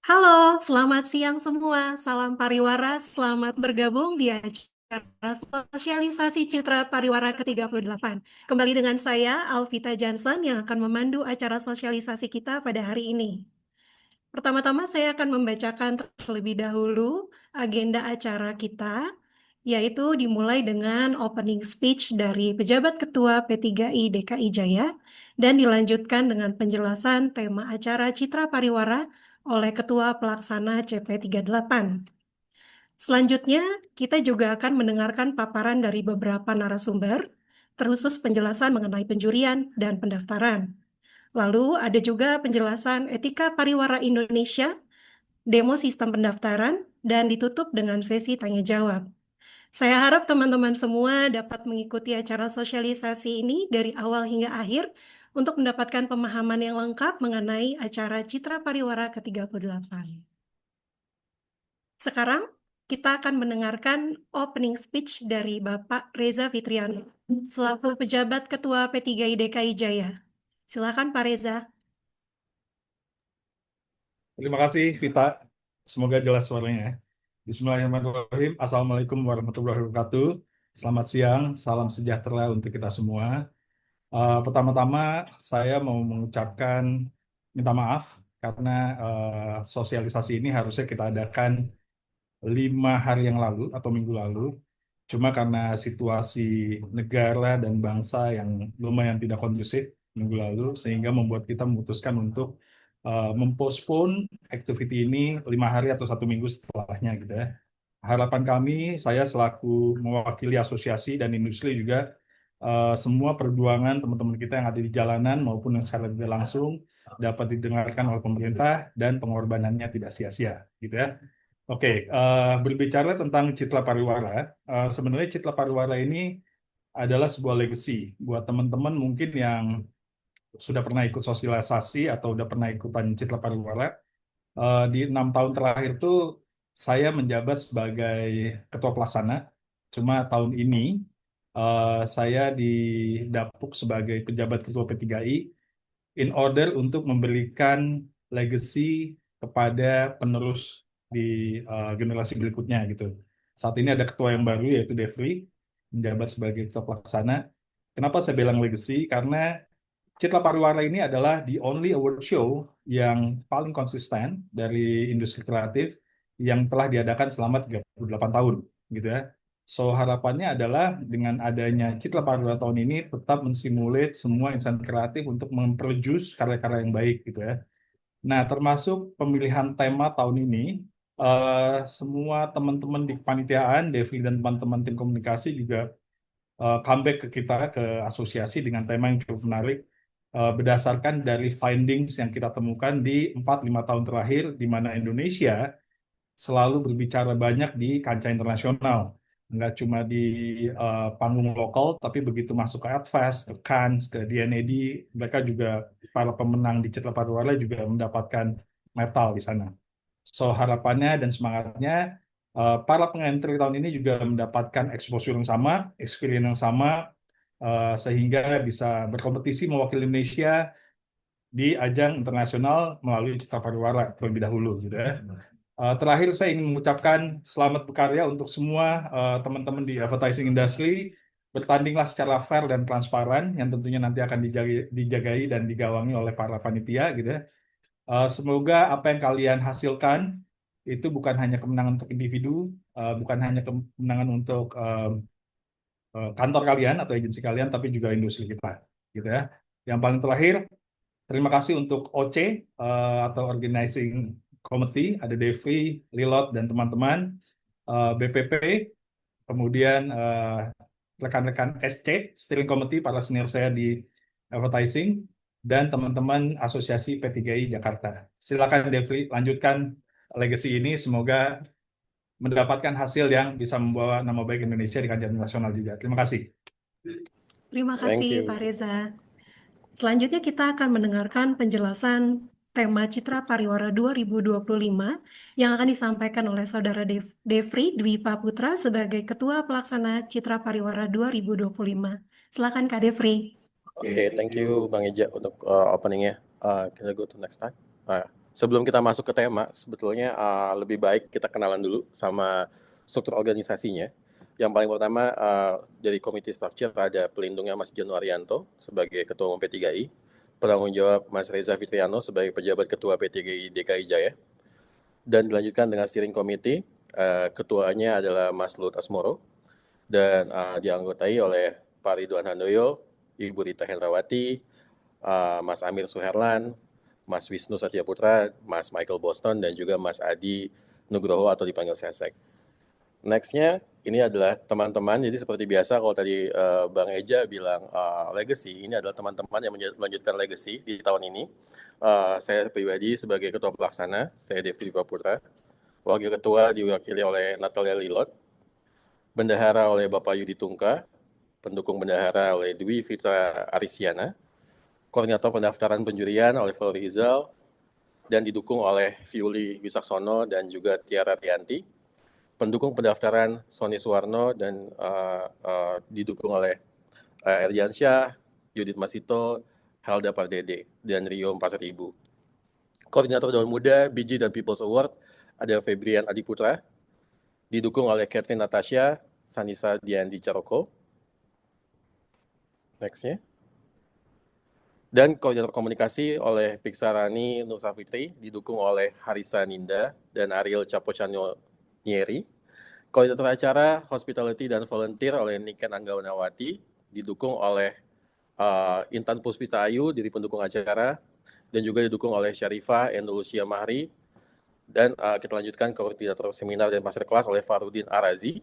Halo, selamat siang semua. Salam pariwara, selamat bergabung di acara sosialisasi Citra Pariwara ke-38. Kembali dengan saya, Alvita Johnson, yang akan memandu acara sosialisasi kita pada hari ini. Pertama-tama saya akan membacakan terlebih dahulu agenda acara kita, yaitu dimulai dengan opening speech dari pejabat ketua P3I DKI Jaya dan dilanjutkan dengan penjelasan tema acara Citra Pariwara oleh Ketua Pelaksana CP38. Selanjutnya, kita juga akan mendengarkan paparan dari beberapa narasumber, terkhusus penjelasan mengenai penjurian dan pendaftaran. Lalu ada juga penjelasan etika pariwara Indonesia, demo sistem pendaftaran, dan ditutup dengan sesi tanya jawab. Saya harap teman-teman semua dapat mengikuti acara sosialisasi ini dari awal hingga akhir untuk mendapatkan pemahaman yang lengkap mengenai acara Citra Pariwara ke-38. Sekarang kita akan mendengarkan opening speech dari Bapak Reza Fitriano selaku pejabat Ketua P3I DKI Jaya. Silakan Pak Reza. Terima kasih, Vita. Semoga jelas suaranya. Bismillahirrahmanirrahim. Assalamualaikum warahmatullahi wabarakatuh. Selamat siang, salam sejahtera untuk kita semua. Pertama-tama, saya mau mengucapkan minta maaf karena sosialisasi ini harusnya kita adakan 5 hari yang lalu atau minggu lalu. Cuma karena situasi negara dan bangsa yang lumayan tidak kondusif minggu lalu, sehingga membuat kita memutuskan untuk mempospon activity ini 5 hari atau 1 minggu setelahnya gitu ya. Harapan kami, saya selaku mewakili asosiasi dan industri juga, semua perjuangan teman-teman kita yang ada di jalanan maupun yang secara tidak langsung dapat didengarkan oleh pemerintah dan pengorbanannya tidak sia-sia gitu ya. Oke, berbicara tentang Citra Pariwara, sebenarnya Citra Pariwara ini adalah sebuah legacy buat teman-teman mungkin yang sudah pernah ikut sosialisasi atau sudah pernah ikutan Citra Pariwara. Di 6 tahun terakhir tuh saya menjabat sebagai ketua pelaksana. Cuma tahun ini saya didapuk sebagai pejabat ketua P3I in order untuk memberikan legacy kepada penerus di generasi berikutnya gitu. Saat ini ada ketua yang baru yaitu Devri menjabat sebagai ketua pelaksana. Kenapa saya bilang legacy? Karena Citra Pariwara ini adalah the only award show yang paling konsisten dari industri kreatif yang telah diadakan selama 38 tahun gitu ya. So harapannya adalah dengan adanya Citra Pariwara tahun ini tetap mensimulate semua insan kreatif untuk memproduce karya-karya yang baik gitu ya. Nah, termasuk pemilihan tema tahun ini, semua teman-teman di kepanitiaan, Devi dan teman-teman tim komunikasi juga comeback ke kita, ke asosiasi dengan tema yang cukup menarik, berdasarkan dari findings yang kita temukan di 4-5 tahun terakhir, di mana Indonesia selalu berbicara banyak di kancah internasional. Nggak cuma di panggung lokal, tapi begitu masuk ke Adfest, ke Cannes, ke DNAD, mereka juga, para pemenang di Citra Pariwara juga mendapatkan medal di sana. So harapannya dan semangatnya, para pengentri tahun ini juga mendapatkan exposure yang sama, experience yang sama, sehingga bisa berkompetisi mewakili Indonesia di ajang internasional melalui Citra Pariwara terlebih dahulu gitu ya. Terakhir saya ingin mengucapkan selamat berkarya untuk semua teman-teman di advertising industry. Bertandinglah secara fair dan transparan yang tentunya nanti akan dijagai dan digawangi oleh para panitia gitu ya. Semoga apa yang kalian hasilkan itu bukan hanya kemenangan untuk individu, bukan hanya kemenangan untuk kantor kalian atau agensi kalian, tapi juga industri kita, gitu ya. Yang paling terakhir, terima kasih untuk OC atau Organizing Committee, ada Devi, Lilot, dan teman-teman, BPP, kemudian rekan-rekan SC, Steering Committee, para senior saya di advertising, dan teman-teman Asosiasi P3I Jakarta. Silakan Devi, lanjutkan legacy ini, semoga mendapatkan hasil yang bisa membawa nama baik Indonesia di kancah internasional juga. Terima kasih. Terima Thank kasih you. Pak Reza. Selanjutnya kita akan mendengarkan penjelasan tema Citra Pariwara 2025 yang akan disampaikan oleh Saudara Devri Dwi Paputra sebagai Ketua Pelaksana Citra Pariwara 2025. Silakan Kak Devri. Oke, thank you Bang Ija untuk openingnya. Kita go to next slide. Sebelum kita masuk ke tema, sebetulnya lebih baik kita kenalan dulu sama struktur organisasinya. Yang paling pertama dari komite structure ada pelindungnya Mas Januarianto sebagai Ketua Umum P3I, penanggung jawab Mas Reza Fitriano sebagai pejabat Ketua P3I DKI Jaya, dan dilanjutkan dengan steering committee, ketuanya adalah Mas Lut Asmoro, dan dianggotai oleh Pak Ridwan Handoyo, Ibu Rita Hendrawati, Mas Amir Suherlan, Mas Wisnu Satyaputra, Mas Michael Boston, dan juga Mas Adi Nugroho atau dipanggil Sesek. Next-nya, ini adalah teman-teman, jadi seperti biasa kalau tadi Bang Eja bilang legacy, ini adalah teman-teman yang melanjutkan legacy di tahun ini. Saya pribadi sebagai Ketua Pelaksana, saya Devi Putra, Wakil Ketua diwakili oleh Natalia Lilot, Bendahara oleh Bapak Yudi Tungka, pendukung Bendahara oleh Dwi Fitra Arisiana, Koordinator Pendaftaran Penjurian oleh Fahri Rizal, dan didukung oleh Viuli Wisaksono dan juga Tiara Rianti. Pendukung pendaftaran Sony Suwarno dan didukung oleh Erdiansyah, Yudit Masito, Helda Pardede, dan Rio 4000. Koordinator Daun Muda, Biji dan People's Award ada Febrian Adiputra, didukung oleh Catherine Natasha, Sanisa Diandi Caroko. Next-nya. Dan koordinator komunikasi oleh Piksarani Nur Safitri, didukung oleh Harisa Ninda dan Ariel Capocano Nieri. Koordinator acara Hospitality dan Volunteer oleh Niken Anggawanawati, didukung oleh Intan Puspita Ayu, diri pendukung acara, dan juga didukung oleh Syarifah Endulusia Mahri. Dan kita lanjutkan koordinator seminar dan masterclass oleh Farudin Arazi,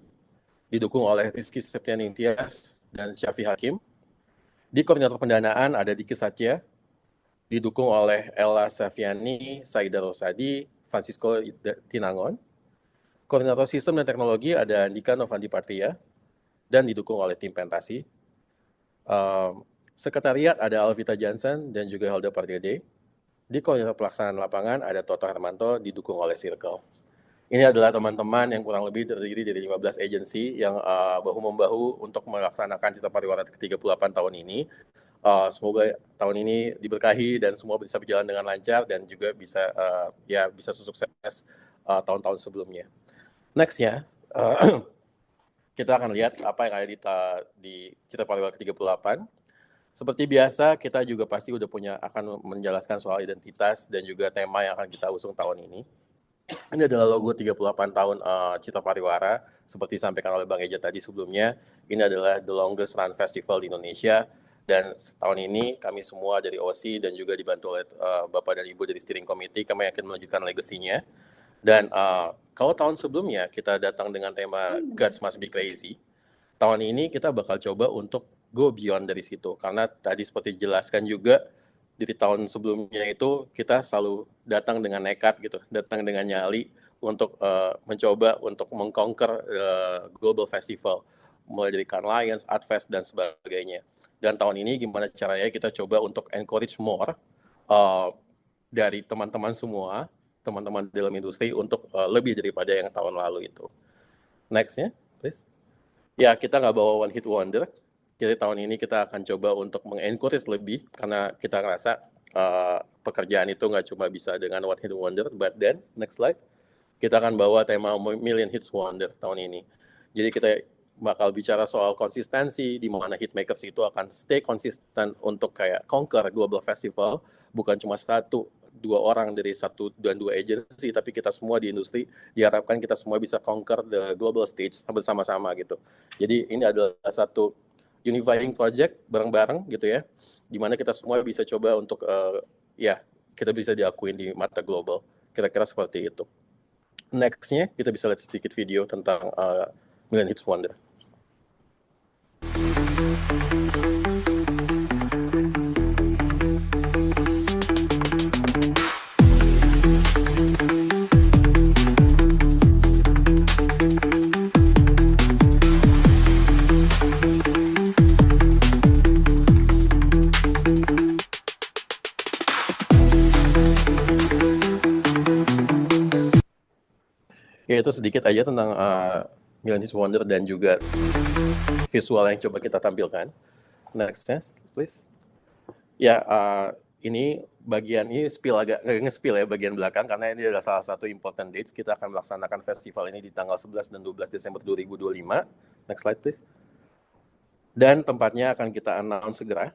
didukung oleh Rizky Septian Intias dan Syafi Hakim. Di koordinator pendanaan ada Diki Satya, didukung oleh Ella Safiani, Saida Rosadi, Francisco Tinangon. Koordinator sistem dan teknologi ada Andika Novandi Patria, dan didukung oleh tim Pentasi. Sekretariat ada Alvita Jansen dan juga Helda Pardede. Di koordinator pelaksanaan lapangan ada Toto Hermanto, didukung oleh Circle. Ini adalah teman-teman yang kurang lebih terdiri dari 15 agensi yang bahu-membahu untuk melaksanakan Citra Pariwara ke-38 tahun ini. Semoga tahun ini diberkahi dan semua bisa berjalan dengan lancar dan juga bisa bisa sukses tahun-tahun sebelumnya. Next-nya, kita akan lihat apa yang ada di Citra Pariwara ke-38. Seperti biasa, kita juga pasti akan menjelaskan soal identitas dan juga tema yang akan kita usung tahun ini. Ini adalah logo 38 tahun Citra Pariwara, seperti disampaikan oleh Bang Eja tadi sebelumnya. Ini adalah the longest run festival di Indonesia, dan tahun ini kami semua dari OSI dan juga dibantu oleh Bapak dan Ibu dari Steering Committee, kami akan melanjutkan legasinya. Dan kalau tahun sebelumnya kita datang dengan tema Gods Must Be Crazy, tahun ini kita bakal coba untuk go beyond dari situ, karena tadi seperti dijelaskan juga, di tahun sebelumnya itu kita selalu datang dengan nekat gitu, datang dengan nyali untuk mencoba untuk mengconquer global festival, mulai dari Cannes Lions, Artfest dan sebagainya. Dan tahun ini gimana caranya kita coba untuk encourage more dari teman-teman semua, teman-teman dalam industri untuk lebih daripada yang tahun lalu itu. Next-nya, please. Ya, kita nggak bawa one hit wonder. Jadi tahun ini kita akan coba untuk mengencourage lebih, karena kita ngerasa pekerjaan itu nggak cuma bisa dengan one hit wonder, but then, next slide, kita akan bawa tema million hits wonder tahun ini. Jadi kita bakal bicara soal konsistensi, di mana hitmakers itu akan stay konsisten untuk kayak conquer global festival, bukan cuma 1-2 orang dari 1 dan 2 agency, tapi kita semua di industri diharapkan kita semua bisa conquer the global stage bersama-sama gitu. Jadi ini adalah satu unifying project bareng-bareng gitu ya, dimana kita semua bisa coba untuk kita bisa diakuin di mata global, kira-kira seperti itu. Next-nya kita bisa lihat sedikit video tentang Million Hits Wonder. Ya, itu sedikit aja tentang Million Hits Wonder dan juga visual yang coba kita tampilkan. Next, please. Ya, ini bagian ini agak nge-spill ya bagian belakang, karena ini adalah salah satu important dates. Kita akan melaksanakan festival ini di tanggal 11 dan 12 Desember 2025. Next slide please. Dan tempatnya akan kita announce segera.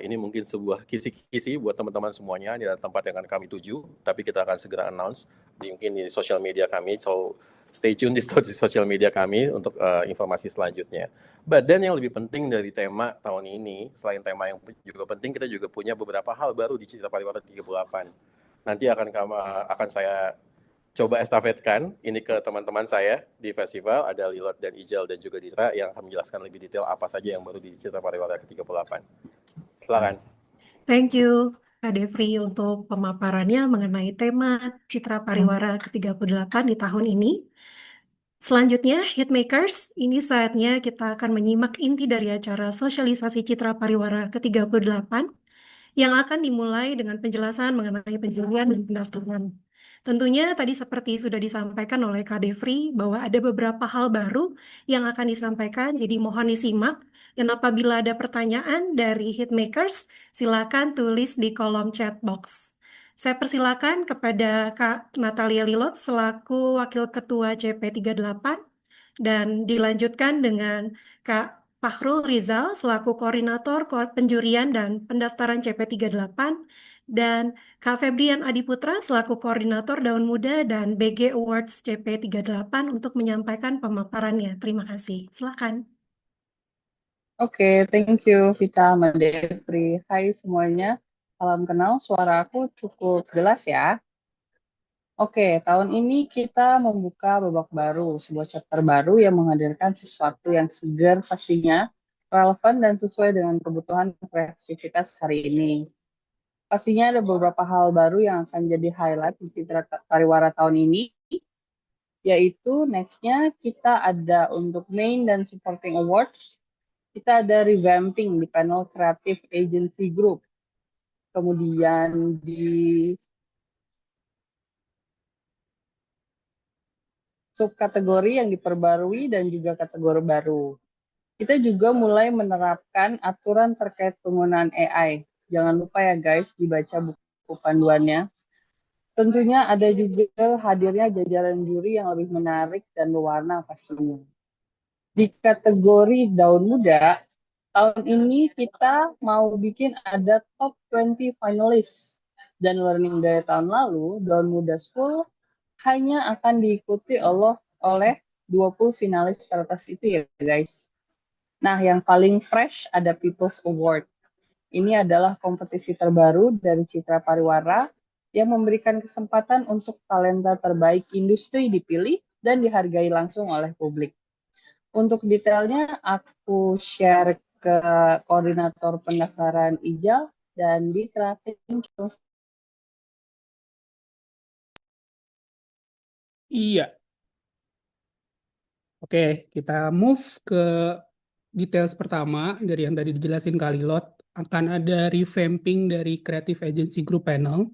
Ini mungkin sebuah kisi-kisi buat teman-teman semuanya. Ini adalah tempat yang akan kami tuju, tapi kita akan segera announce mungkin di sosial media kami. So stay tune di sosial media kami untuk informasi selanjutnya. Dan yang lebih penting dari tema tahun ini, selain tema yang juga penting, kita juga punya beberapa hal baru di Citra Pariwara 38. Nanti akan saya coba estafetkan ini ke teman-teman saya di festival, ada Lilot dan Ijal dan juga Ditra yang akan menjelaskan lebih detail apa saja yang baru di Citra Pariwara ke-38. Silakan. Thank you, Kak Devri, untuk pemaparannya mengenai tema Citra Pariwara ke-38 di tahun ini. Selanjutnya, Hitmakers, ini saatnya kita akan menyimak inti dari acara sosialisasi Citra Pariwara ke-38 yang akan dimulai dengan penjelasan mengenai penjurian dan pendaftaran. Tentunya tadi seperti sudah disampaikan oleh Kak Devri bahwa ada beberapa hal baru yang akan disampaikan, jadi mohon disimak. Dan apabila ada pertanyaan dari Hitmakers, silakan tulis di kolom chat box. Saya persilakan kepada Kak Natalia Lilot selaku Wakil Ketua CP38 dan dilanjutkan dengan Kak Fakhrul Rizal selaku Koordinator Penjurian dan Pendaftaran CP38 dan Kak Febrian Adiputra selaku Koordinator Daun Muda dan BG Awards CP38 untuk menyampaikan pemaparannya. Terima kasih. Silakan. Oke, thank you Vita Mandevri. Hai semuanya, salam kenal. Suara aku cukup jelas ya? Oke, tahun ini kita membuka babak baru, sebuah chapter baru yang menghadirkan sesuatu yang segar pastinya, relevan dan sesuai dengan kebutuhan kreativitas hari ini. Pastinya ada beberapa hal baru yang akan jadi highlight di Citra Pariwara tahun ini, yaitu next-nya kita ada untuk main dan supporting awards, kita ada revamping di panel Creative Agency Group. Kemudian di subkategori yang diperbarui dan juga kategori baru. Kita juga mulai menerapkan aturan terkait penggunaan AI. Jangan lupa ya guys, dibaca buku panduannya. Tentunya ada juga hadirnya jajaran juri yang lebih menarik dan berwarna pastinya. Di kategori daun muda, tahun ini kita mau bikin ada top 20 finalist. Dan learning dari tahun lalu, Daun Muda School hanya akan diikuti oleh 20 finalis teratas itu ya guys. Nah, yang paling fresh ada People's Award. Ini adalah kompetisi terbaru dari Citra Pariwara yang memberikan kesempatan untuk talenta terbaik industri dipilih dan dihargai langsung oleh publik. Untuk detailnya, aku share ke koordinator pendaftaran Ijal dan Ditra. Thank you. Iya. Oke, kita move ke details pertama dari yang tadi dijelasin Kak Lilot. Akan ada revamping dari Creative Agency Group Panel.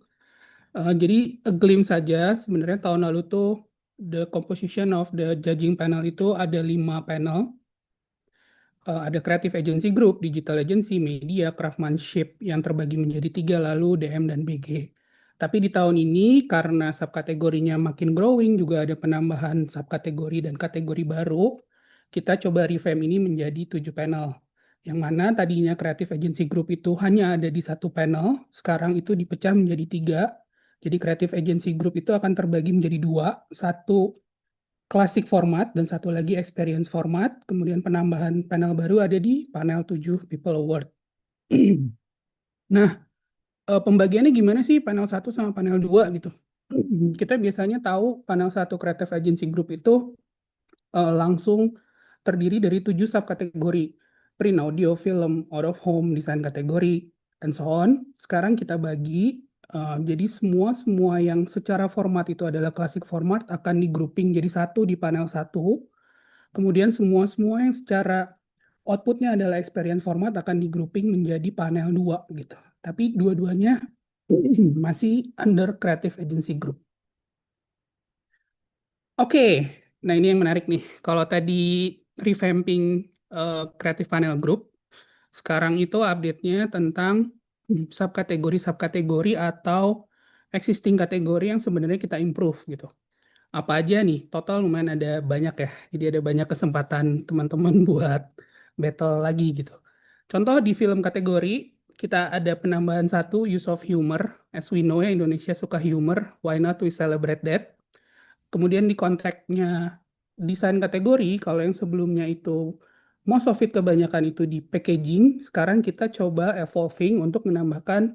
Jadi a glimpse saja, sebenarnya tahun lalu tuh the composition of the judging panel itu ada 5 panel. Ada Creative Agency Group, Digital Agency, Media, Craftsmanship yang terbagi menjadi 3, lalu DM dan BG. Tapi di tahun ini karena subkategorinya makin growing, juga ada penambahan subkategori dan kategori baru, kita coba revamp ini menjadi 7 panel. Yang mana tadinya Creative Agency Group itu hanya ada di 1 panel, sekarang itu dipecah menjadi 3. Jadi Creative Agency Group itu akan terbagi menjadi 2, satu classic format dan satu lagi experience format. Kemudian penambahan panel baru ada di panel 7 People Award. Nah, pembagiannya gimana sih panel 1 sama panel 2 gitu? Kita biasanya tahu panel 1 Creative Agency Group itu langsung terdiri dari 7 subkategori. Print, audio, film, out of home, desain kategori, and so on. Sekarang kita bagi, jadi semua yang secara format itu adalah classic format akan di-grouping jadi satu di panel 1. Kemudian semua yang secara outputnya adalah experience format akan di-grouping menjadi panel 2 gitu. Tapi dua-duanya masih under Creative Agency Group. Oke, nah ini yang menarik nih. Kalau tadi revamping Creative Panel Group, sekarang itu update-nya tentang subkategori atau existing kategori yang sebenarnya kita improve gitu. Apa aja nih? Total lumayan ada banyak ya. Jadi ada banyak kesempatan teman-teman buat battle lagi gitu. Contoh di film kategori, kita ada penambahan satu, use of humor. As we know ya, Indonesia suka humor. Why not we celebrate that? Kemudian di konteksnya desain kategori, kalau yang sebelumnya itu most of it kebanyakan itu di packaging, sekarang kita coba evolving untuk menambahkan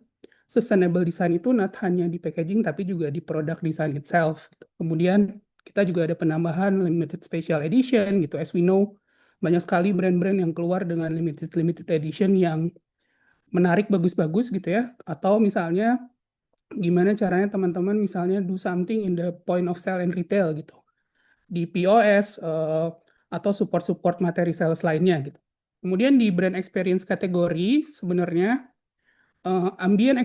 sustainable design itu not hanya di packaging tapi juga di product design itself. Kemudian kita juga ada penambahan limited special edition gitu. As we know, banyak sekali brand-brand yang keluar dengan limited edition yang menarik bagus-bagus gitu ya. Atau misalnya gimana caranya teman-teman misalnya do something in the point of sale and retail gitu di POS atau support materi sales lainnya gitu. Kemudian di brand experience kategori sebenarnya ambient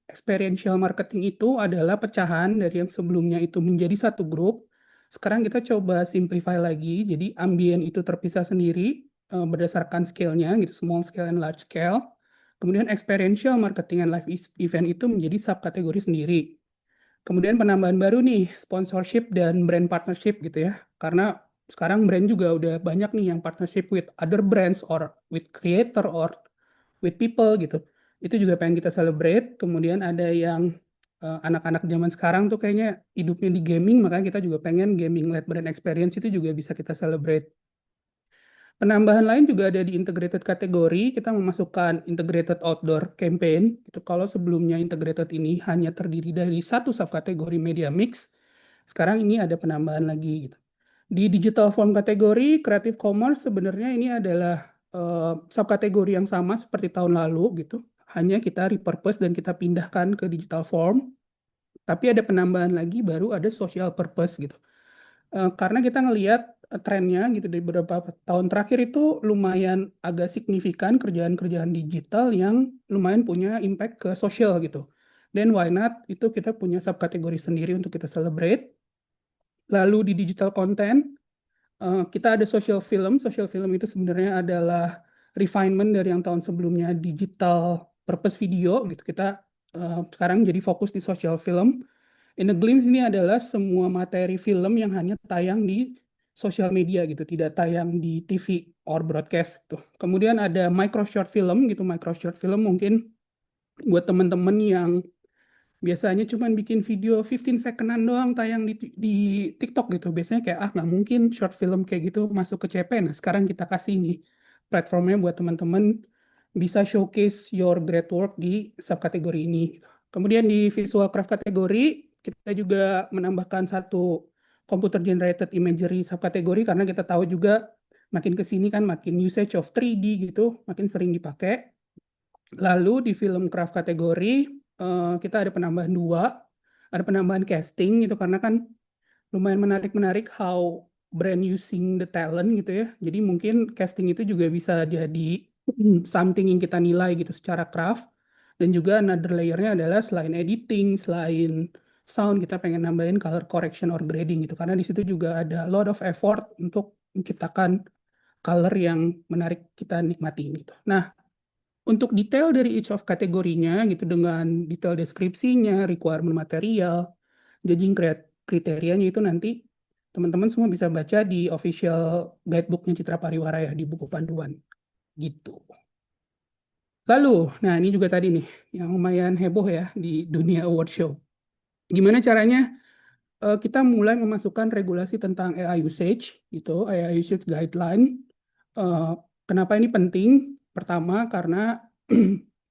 experiential marketing itu adalah pecahan dari yang sebelumnya itu menjadi satu grup. Sekarang kita coba simplify lagi. Jadi ambient itu terpisah sendiri berdasarkan scale-nya gitu, small scale and large scale. Kemudian experiential marketing and live event itu menjadi subkategori sendiri. Kemudian penambahan baru nih, sponsorship dan brand partnership gitu ya. Karena sekarang brand juga udah banyak nih yang partnership with other brands or with creator or with people gitu. Itu juga pengen kita celebrate. Kemudian ada yang anak-anak zaman sekarang tuh kayaknya hidupnya di gaming, makanya kita juga pengen gaming-led brand experience itu juga bisa kita celebrate. Penambahan lain juga ada di integrated kategori, kita memasukkan integrated outdoor campaign. Itu kalau sebelumnya integrated ini hanya terdiri dari satu subkategori media mix, sekarang ini ada penambahan lagi gitu. Di digital form kategori, creative commerce sebenarnya ini adalah subkategori yang sama seperti tahun lalu gitu. Hanya kita repurpose dan kita pindahkan ke digital form. Tapi ada penambahan lagi baru ada social purpose gitu. Karena kita ngelihat trennya gitu dari beberapa tahun terakhir itu lumayan agak signifikan kerjaan-kerjaan digital yang lumayan punya impact ke sosial gitu. Dan why not itu kita punya subkategori sendiri untuk kita celebrate. Lalu di digital content kita ada social film. Social film itu sebenarnya adalah refinement dari yang tahun sebelumnya digital purpose video gitu. Kita sekarang jadi fokus di social film. In a Glimpse ini adalah semua materi film yang hanya tayang di sosial media gitu, tidak tayang di TV or broadcast gitu. Kemudian ada micro short film gitu, micro short film mungkin buat teman-teman yang biasanya cuma bikin video 15 secondan doang tayang di TikTok gitu. Biasanya kayak nggak mungkin short film kayak gitu masuk ke CP. Nah sekarang kita kasih nih platformnya buat teman-teman bisa showcase your great work di subkategori ini. Kemudian di visual craft kategori kita juga menambahkan satu computer generated imagery subkategori karena kita tahu juga makin ke sini kan makin usage of 3D gitu, makin sering dipakai. Lalu di film craft kategori kita ada penambahan dua, ada penambahan casting gitu karena kan lumayan menarik how brand using the talent gitu ya. Jadi mungkin casting itu juga bisa jadi something yang kita nilai gitu secara craft. Dan juga another layernya adalah selain editing, selain sound, kita pengen nambahin color correction or grading gitu. Karena di situ juga ada a lot of effort untuk menciptakan color yang menarik kita nikmati gitu. Nah, untuk detail dari each of kategorinya gitu dengan detail deskripsinya, requirement material, judging kriterianya itu nanti teman-teman semua bisa baca di official guidebooknya Citra Pariwara ya di buku panduan gitu. Lalu, nah ini juga tadi nih yang lumayan heboh ya di dunia award show. Gimana caranya kita mulai memasukkan regulasi tentang AI usage gitu, AI usage guideline. Kenapa ini penting? Pertama karena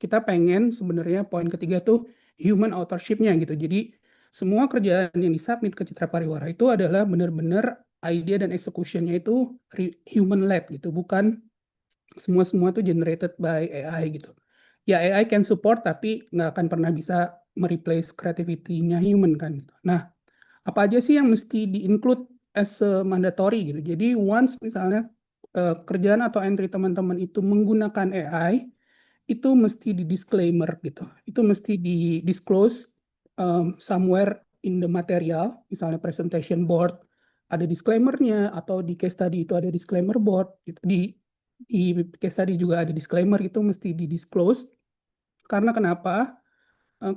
kita pengen sebenarnya poin ketiga tuh human authorship-nya gitu. Jadi semua kerjaan yang disubmit ke Citra Pariwara itu adalah benar-benar idea dan execution-nya itu human led gitu, bukan semua tuh generated by AI gitu. Ya AI can support tapi nggak akan pernah bisa mereplace creativity-nya human kan gitu. Nah, apa aja sih yang mesti di-include as a mandatory gitu. Jadi once misalnya kerjaan atau entry teman-teman itu menggunakan AI, itu mesti di disclaimer gitu. Itu mesti di disclose somewhere in the material, misalnya presentation board ada disclaimer-nya atau di case study itu ada disclaimer board gitu. Di case study juga ada disclaimer itu mesti di disclose Karena kenapa?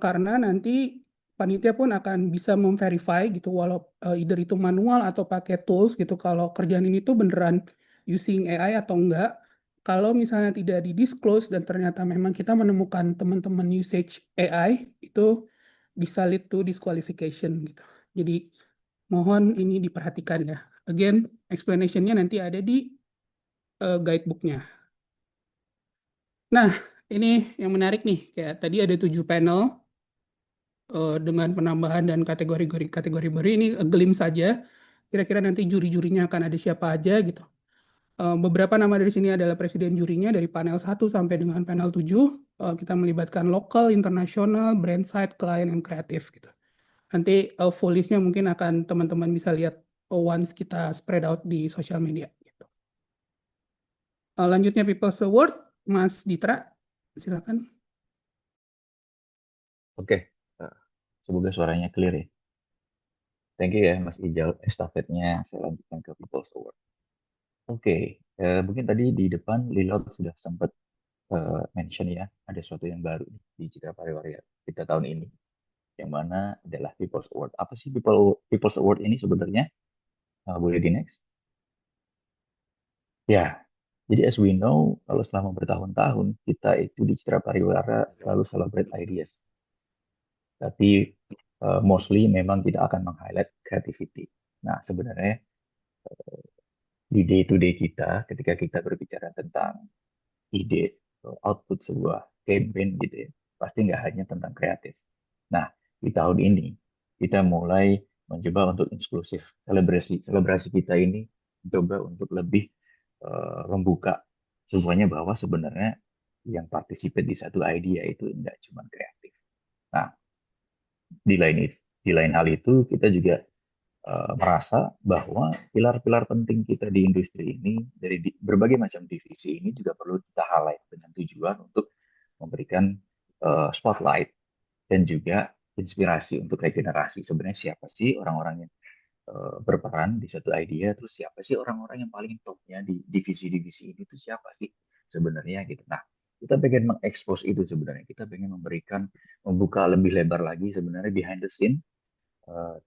Karena nanti panitia pun akan bisa memverify gitu, walau either itu manual atau pakai tools gitu, kalau kerjaan ini tuh beneran using AI atau enggak. Kalau misalnya tidak di-disclose dan ternyata memang kita menemukan teman-teman usage AI, itu bisa lead to disqualification gitu. Jadi mohon ini diperhatikan ya. Again, explanation-nya nanti ada di guidebook-nya. Nah, ini yang menarik nih, kayak tadi ada 7 panel dengan penambahan dan kategori baru ini glimpse saja. Kira-kira nanti juri-jurinya akan ada siapa aja gitu. Beberapa nama dari sini adalah presiden jurinya dari panel 1 sampai dengan panel 7. Kita melibatkan lokal, internasional, brand side, client, and kreatif gitu. Nanti full list-nya mungkin akan teman-teman bisa lihat once kita spread out di sosial media gitu. Lanjutnya People's Award, Mas Ditra, silakan. Oke, semoga suaranya clear ya. Thank you ya Mas Ijal, estafetnya saya lanjutkan ke People's Award. Oke, mungkin tadi di depan Lilot sudah sempat mention ya, ada sesuatu yang baru di Citra Pariwara kita tahun ini, yang mana adalah People's Award. Apa sih People's Award ini sebenarnya? Boleh di next? Ya, jadi as we know, kalau selama bertahun-tahun, kita itu di Citra Pariwara selalu celebrate ideas. Tapi mostly memang kita akan meng-highlight creativity. Nah, sebenarnya di day to day kita, ketika kita berbicara tentang ide atau output sebuah campaign gitu ya, pasti nggak hanya tentang kreatif. Nah, di tahun ini kita mulai mencoba untuk inklusif. Selebrasi kita ini mencoba untuk lebih membuka semuanya bahwa sebenarnya yang participate di satu idea itu nggak cuma kreatif. Nah, di lain hal itu kita juga merasa bahwa pilar-pilar penting kita di industri ini dari berbagai macam divisi ini juga perlu kita highlight dengan tujuan untuk memberikan spotlight dan juga inspirasi untuk regenerasi. Sebenarnya siapa sih orang-orang yang berperan di satu idea, terus siapa sih orang-orang yang paling topnya di divisi-divisi ini tuh siapa sih sebenarnya gitu. Nah, kita pengen mengekspos itu sebenarnya. Kita pengen membuka lebih lebar lagi sebenarnya behind the scene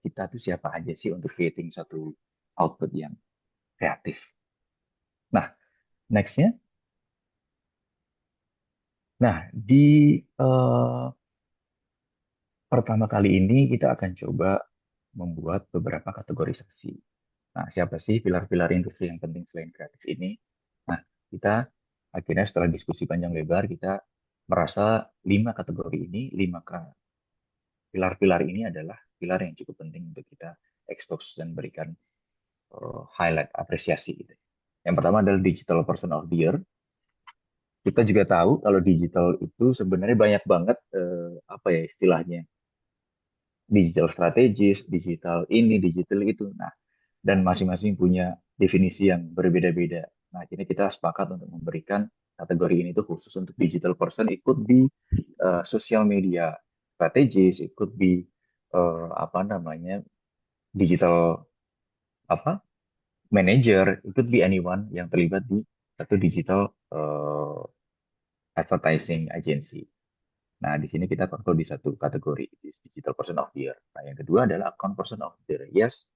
kita tuh siapa aja sih untuk creating satu output yang kreatif. Nah, nextnya. Nah, di pertama kali ini kita akan coba membuat beberapa kategorisasi. Nah, siapa sih pilar-pilar industri yang penting selain kreatif ini? Nah, kita akhirnya setelah diskusi panjang lebar, kita merasa 5 kategori ini, 5 pilar-pilar ini adalah pilar yang cukup penting untuk kita expose dan berikan highlight apresiasi gitu. Yang pertama adalah Digital Person of the Year. Kita juga tahu kalau digital itu sebenarnya banyak banget apa ya istilahnya digital strategis, digital ini, digital itu. Nah, dan masing-masing punya definisi yang berbeda-beda. Nah, akhirnya kita sepakat untuk memberikan kategori ini tuh khusus untuk digital person. It could be social media strategis, it could be apa namanya digital apa manager, it could be anyone yang terlibat di satu digital advertising agency. Nah, di sini kita kontrol di satu kategori, digital person of the year. Nah, yang kedua adalah account person of the year. Yes,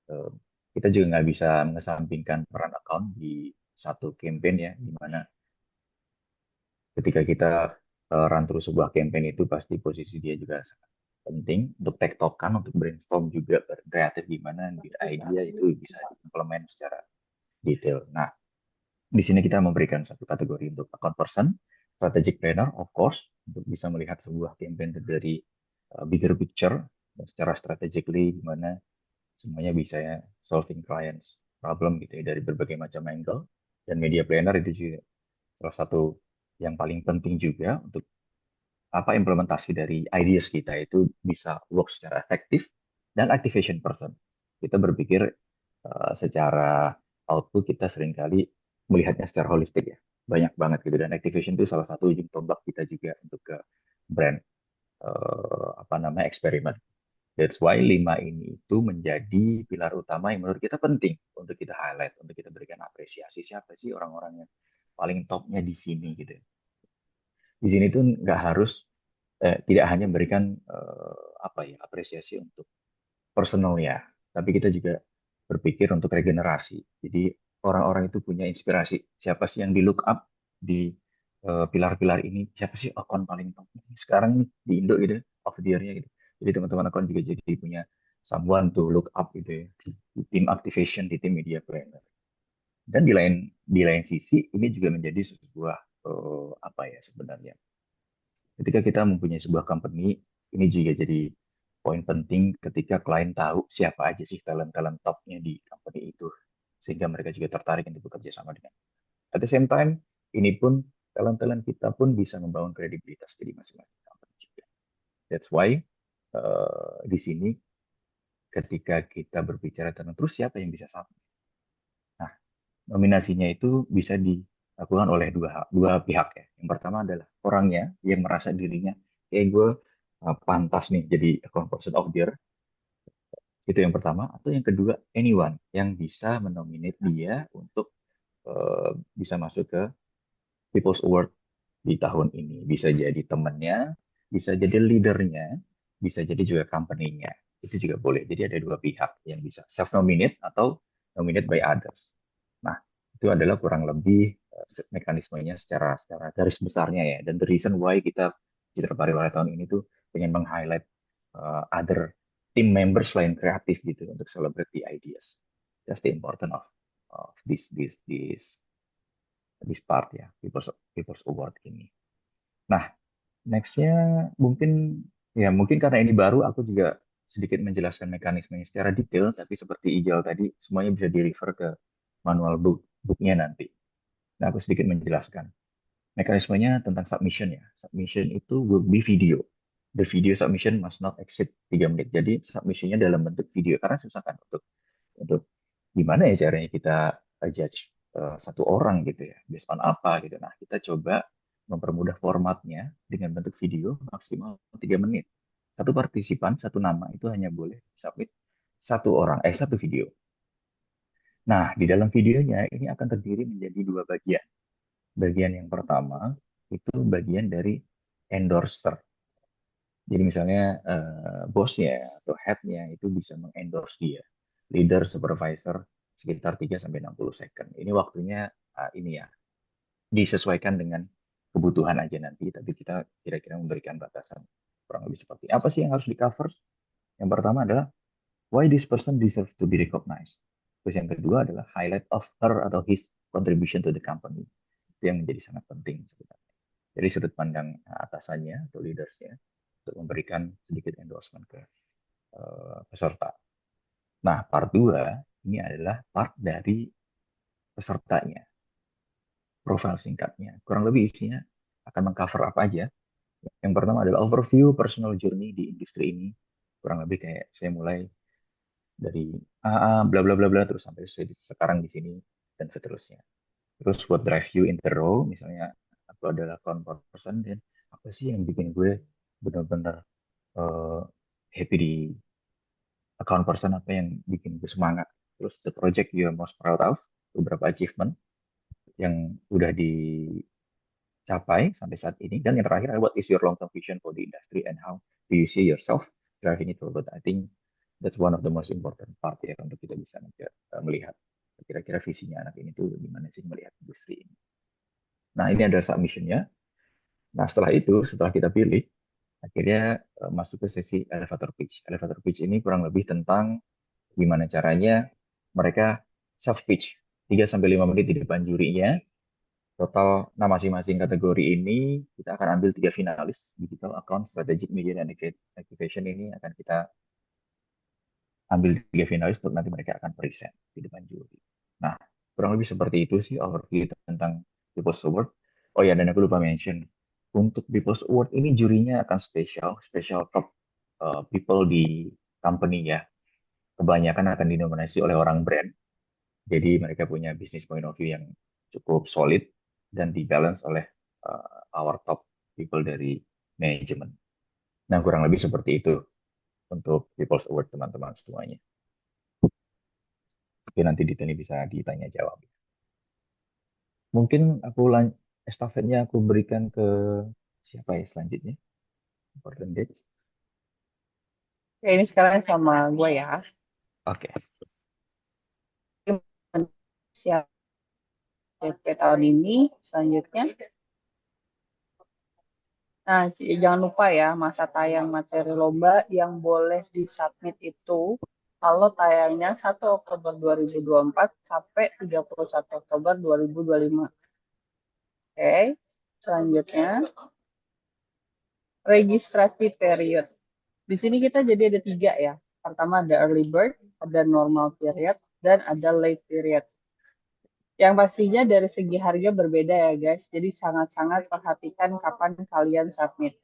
eh, kita juga nggak bisa mengesampingkan peran account di satu campaign ya, di mana ketika kita run through sebuah campaign itu pasti posisi dia juga sangat penting untuk tektokan, untuk brainstorm juga kreatif gimana idea itu bisa diimplement secara detail. Nah, di sini kita memberikan satu kategori untuk account person, strategic planner, of course, untuk bisa melihat sebuah campaign dari bigger picture, dan secara strategically gimana semuanya bisa ya, solving clients problem gitu ya dari berbagai macam angle. Dan media planner itu juga salah satu yang paling penting juga untuk apa implementasi dari ideas kita itu bisa work secara efektif. Dan activation person. Kita berpikir secara output kita seringkali melihatnya secara holistik ya. Banyak banget gitu. Dan activation itu salah satu ujung tombak kita juga untuk ke brand apa namanya eksperimen. That's why 5 ini itu menjadi pilar utama yang menurut kita penting untuk kita highlight, untuk kita berikan apresiasi siapa sih orang-orang yang paling topnya di sini gitu. Di sini tuh nggak harus tidak hanya memberikan apresiasi untuk personal ya, tapi kita juga berpikir untuk regenerasi. Jadi orang-orang itu punya inspirasi. Siapa sih yang di look up di pilar-pilar ini? Siapa sih akun paling top sekarang nih di Indo gitu, of the year-nya gitu. Jadi teman-teman akun juga jadi punya someone to look up gitu ya. Di tim activation, di tim media planner. Dan di lain sisi ini juga menjadi sebuah sebenarnya. Ketika kita mempunyai sebuah company, ini juga jadi poin penting ketika klien tahu siapa aja sih talent-talent topnya di company itu. Sehingga mereka juga tertarik untuk bekerja sama dengan. At the same time, ini pun talent-talent kita pun bisa membangun kredibilitas di masing-masing company juga. That's why di sini ketika kita berbicara tentang terus siapa yang bisa sama. Nah, nominasinya itu bisa dilakukan oleh dua pihak ya. Yang pertama adalah orangnya yang merasa dirinya, gue pantas nih jadi account person of the year. Itu yang pertama. Atau yang kedua, anyone yang bisa menominate dia untuk bisa masuk ke People's Award di tahun ini. Bisa jadi temennya, bisa jadi leadernya, bisa jadi juga company-nya. Itu juga boleh. Jadi ada dua pihak yang bisa self-nominate atau nominate by others. Nah, itu adalah kurang lebih mekanismenya secara garis besarnya ya. Dan the reason why kita Citra Pariwara tahun ini tuh pengen meng-highlight other team members selain kreatif gitu untuk celebrate the ideas. That's the important of this part ya, People's Award ini. Nah, nextnya mungkin karena ini baru, aku juga sedikit menjelaskan mekanismenya secara detail, tapi seperti Ijal tadi, semuanya bisa di-refer ke manual booknya nanti. Nah, aku sedikit menjelaskan. Mekanismenya tentang submission ya. Submission itu will be video. The video submission must not exceed 3 menit. Jadi submissionnya dalam bentuk video, karena susah kan untuk gimana ya caranya kita judge satu orang gitu ya, based on apa gitu. Nah, kita coba mempermudah formatnya dengan bentuk video maksimal 3 menit. Satu partisipan, satu nama itu hanya boleh submit satu video. Nah, di dalam videonya ini akan terdiri menjadi dua bagian. Bagian yang pertama itu bagian dari endorser. Jadi misalnya bosnya atau headnya itu bisa mengendorse dia. Leader, supervisor, sekitar 3-60 second. Ini waktunya ini ya, disesuaikan dengan kebutuhan aja nanti, tapi kita kira-kira memberikan batasan kurang lebih seperti apa sih yang harus di-cover. Yang pertama adalah why this person deserves to be recognized. Terus yang kedua adalah highlight of her atau his contribution to the company. Itu yang menjadi sangat penting sebenarnya. Jadi sudut pandang atasannya atau leadersnya untuk memberikan sedikit endorsement ke peserta. Nah, part 2 ini adalah part dari pesertanya. Profil singkatnya. Kurang lebih isinya akan mengcover apa aja. Yang pertama adalah overview personal journey di industri ini. Kurang lebih kayak saya mulai dari AA, bla bla bla bla, terus sampai sekarang di sini, dan seterusnya. Terus what drive you in the role, misalnya aku adalah account person, dan apa sih yang bikin gue benar-benar happy di account person, apa yang bikin gue semangat. Terus the project you are most proud of, beberapa achievement yang udah dicapai sampai saat ini. Dan yang terakhir, what is your long-term vision for the industry and how do you see yourself driving it forward. I think that's one of the most important part ya untuk kita bisa melihat kira-kira visinya anak ini tuh gimana sih melihat industri ini. Nah, ini ada submissionnya. Nah, setelah itu, setelah kita pilih, akhirnya masuk ke sesi elevator pitch. Elevator pitch ini kurang lebih tentang gimana caranya mereka self pitch 3-5 menit di depan jurinya. Total masing-masing kategori ini kita akan ambil 3 finalis. Digital account, strategic media, dan activation ini akan kita ambil 3 finalis untuk nanti mereka akan present di depan juri. Nah, kurang lebih seperti itu sih overview tentang People's Award. Oh ya, dan aku lupa mention, untuk People's Award ini jurinya akan special top people di company ya. Kebanyakan akan dinominasi oleh orang brand. Jadi mereka punya business point of view yang cukup solid dan dibalance oleh our top people dari manajemen. Nah, kurang lebih seperti itu untuk People's Award teman-teman semuanya. Oke, nanti detailnya bisa ditanya jawab. Mungkin estafetnya aku berikan ke Siapa ya selanjutnya? Important dates. Oke, ini sekarang sama gue ya. Oke. Siap PP tahun ini. Selanjutnya. Nah, jangan lupa ya, masa tayang materi lomba yang boleh disubmit itu kalau tayangnya 1 Oktober 2024 sampai 31 Oktober 2025. Oke, selanjutnya registrasi period. Di sini kita jadi ada 3 ya. Pertama ada early bird, ada normal period, dan ada late period. Yang pastinya dari segi harga berbeda ya guys. Jadi sangat-sangat perhatikan kapan kalian submit.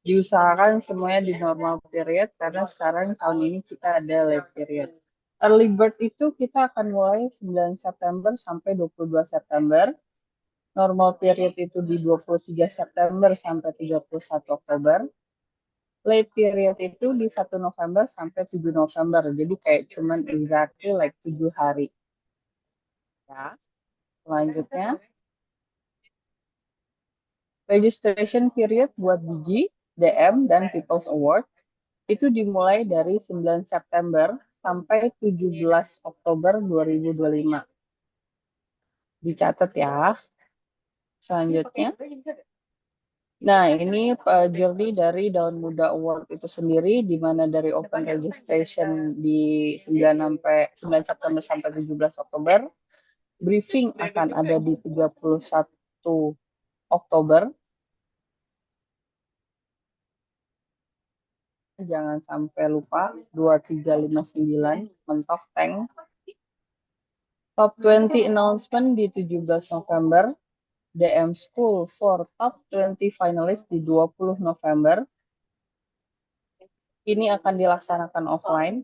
Diusahakan semuanya di normal period karena sekarang tahun ini kita ada late period. Early bird itu kita akan mulai 9 September sampai 22 September. Normal period itu di 23 September sampai 31 Oktober. Late period itu di 1 November sampai 7 November. Jadi kayak cuman exactly like 7 hari. Ya. Selanjutnya, registration period buat biji, DM, dan People's Award itu dimulai dari 9 September sampai 17 Oktober 2025. Dicatat ya. Selanjutnya. Nah, ini journey dari Daun Muda Award itu sendiri, di mana dari open registration di 9 September sampai 17 Oktober. Briefing akan ada di 31 Oktober. Jangan sampai lupa 2359 mentok tank. Top 20 announcement di 17 November. DM School for Top 20 Finalist di 20 November. Ini akan dilaksanakan offline.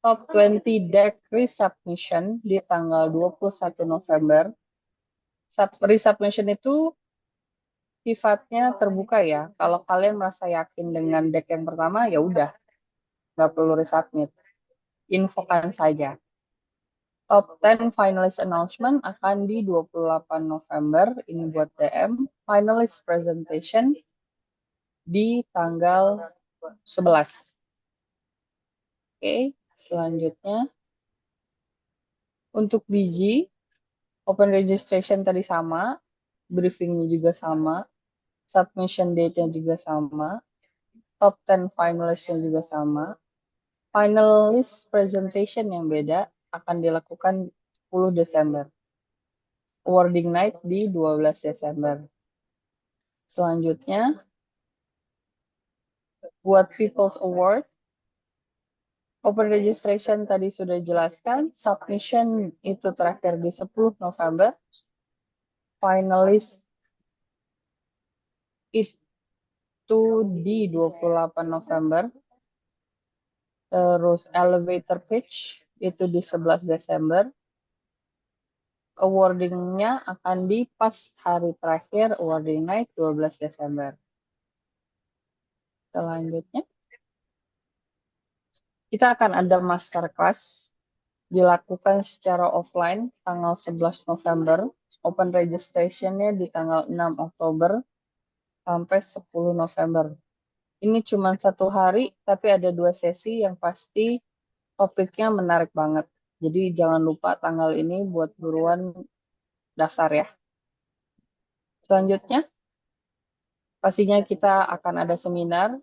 Top 20 deck resubmission di tanggal 21 November. Resubmission itu sifatnya terbuka ya. Kalau kalian merasa yakin dengan deck yang pertama, ya udah, nggak perlu resubmit. Infokan saja. Top 10 finalist announcement akan di 28 November. Ini buat DM. Finalist presentation di tanggal 11. Oke, selanjutnya. Untuk biji, open registration tadi sama. Briefingnya juga sama. Submission date-nya juga sama. Top 10 finalist-nya juga sama. Finalist presentation yang beda akan dilakukan 10 Desember. Awarding night di 12 Desember. Selanjutnya, buat People's Award, open registration tadi sudah jelaskan. Submission itu terakhir di 10 November. Finalist itu di 28 November. Terus elevator pitch itu di 11 Desember. Awarding-nya akan di pas hari terakhir, awarding night 12 Desember. Selanjutnya, kita akan ada masterclass dilakukan secara offline tanggal 11 November. Open registration-nya di tanggal 6 Oktober sampai 10 November. Ini cuma 1 hari, tapi ada 2 sesi yang pasti topiknya menarik banget. Jadi jangan lupa tanggal ini buat buruan daftar ya. Selanjutnya, pastinya kita akan ada seminar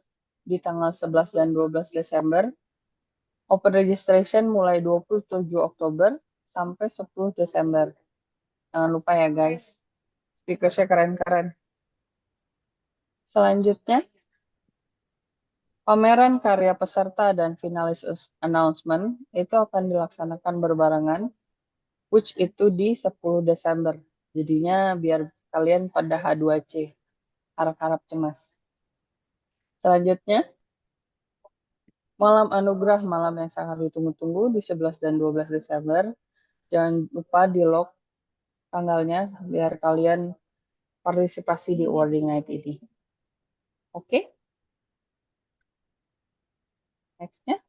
di tanggal 11 dan 12 Desember. Open registration mulai 27 Oktober sampai 10 Desember. Jangan lupa ya guys. Speakersnya keren-keren. Selanjutnya, pameran karya peserta dan finalis announcement itu akan dilaksanakan berbarengan, which itu di 10 Desember. Jadinya biar kalian pada H2C, harap-harap cemas. Selanjutnya, malam anugerah, malam yang sangat ditunggu-tunggu di 11 dan 12 Desember. Jangan lupa di lock tanggalnya biar kalian partisipasi di awarding night ini. Oke? Nextnya,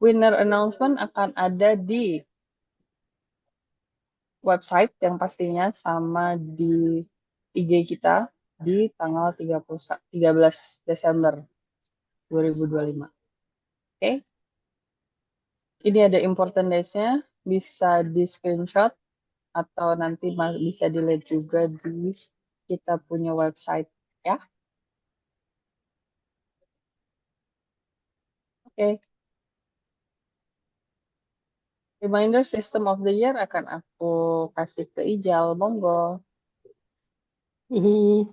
winner announcement akan ada di website yang pastinya sama di IG kita, di tanggal 13 Desember 2025. Oke. Ini ada important dates-nya, bisa di screenshot atau nanti bisa dilihat juga di kita punya website ya. Oke. Reminder system of the year akan aku kasih ke Ijal, monggo.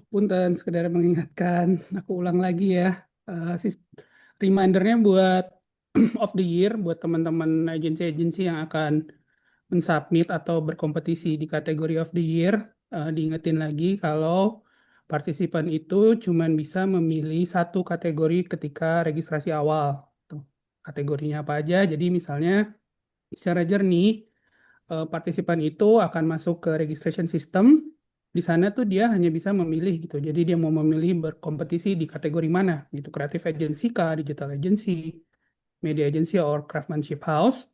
Punten sekedar mengingatkan, aku ulang lagi ya. Remindernya buat of the year, buat teman-teman agensi-agensi yang akan mensubmit atau berkompetisi di kategori of the year, diingetin lagi kalau partisipan itu cuma bisa memilih satu kategori ketika registrasi awal. Tuh, kategorinya apa aja? Jadi misalnya secara jernih, partisipan itu akan masuk ke registration system. Di sana tuh dia hanya bisa memilih gitu. Jadi dia mau memilih berkompetisi di kategori mana gitu. Creative agency kah, digital agency, media agency, or craftsmanship house.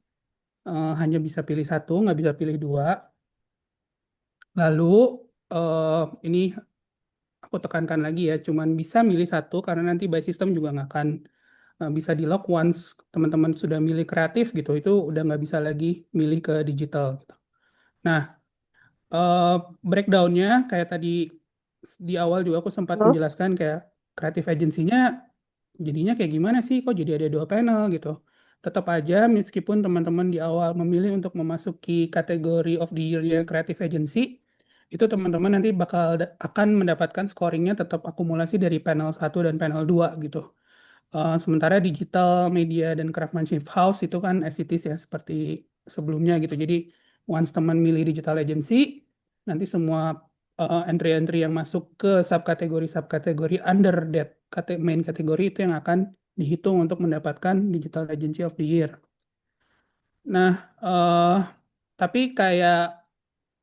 Hanya bisa pilih satu, nggak bisa pilih dua. Lalu ini aku tekankan lagi ya, cuman bisa milih satu karena nanti by system juga nggak akan bisa di lock once teman-teman sudah milih kreatif gitu. Itu udah nggak bisa lagi milih ke digital gitu. Nah, breakdown-nya kayak tadi di awal juga aku sempat menjelaskan kayak creative agency-nya jadinya kayak gimana sih kok jadi ada 2 panel gitu. Tetap aja meskipun teman-teman di awal memilih untuk memasuki kategori of the year creative agency, itu teman-teman nanti akan mendapatkan scoringnya tetap akumulasi dari panel 1 dan panel 2 gitu. Sementara digital media dan craftsmanship house itu kan as it is ya seperti sebelumnya gitu. Jadi once teman milih digital agency, nanti semua entry-entry yang masuk ke subkategori under that main kategori itu yang akan dihitung untuk mendapatkan digital agency of the year. Nah, tapi kayak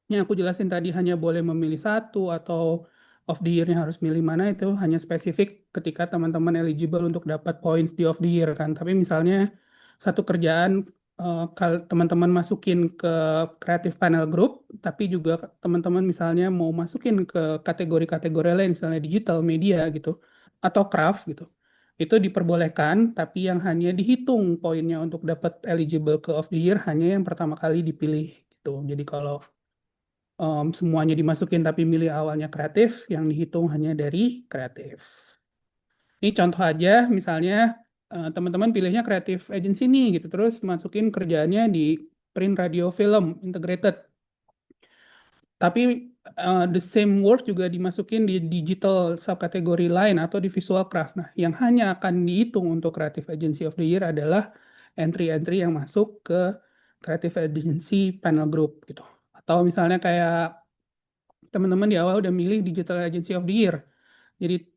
yang aku jelasin tadi hanya boleh memilih satu atau of the year-nya harus milih mana itu hanya spesifik ketika teman-teman eligible untuk dapat points di of the year kan. Tapi misalnya satu kerjaan kalau teman-teman masukin ke creative panel group, tapi juga teman-teman misalnya mau masukin ke kategori-kategori lain, misalnya digital, media gitu, atau craft gitu. Itu diperbolehkan, tapi yang hanya dihitung poinnya untuk dapat eligible ke of the year hanya yang pertama kali dipilih gitu. Jadi kalau semuanya dimasukin tapi milih awalnya kreatif, yang dihitung hanya dari kreatif. Ini contoh aja, misalnya teman-teman pilihnya kreatif agency nih gitu, terus masukin kerjaannya di print, radio, film, integrated. Tapi the same work juga dimasukin di digital subkategori lain atau di visual craft. Nah, yang hanya akan dihitung untuk creative agency of the year adalah entry-entry yang masuk ke creative agency panel group gitu. Atau misalnya kayak teman-teman di awal udah milih digital agency of the year. Jadi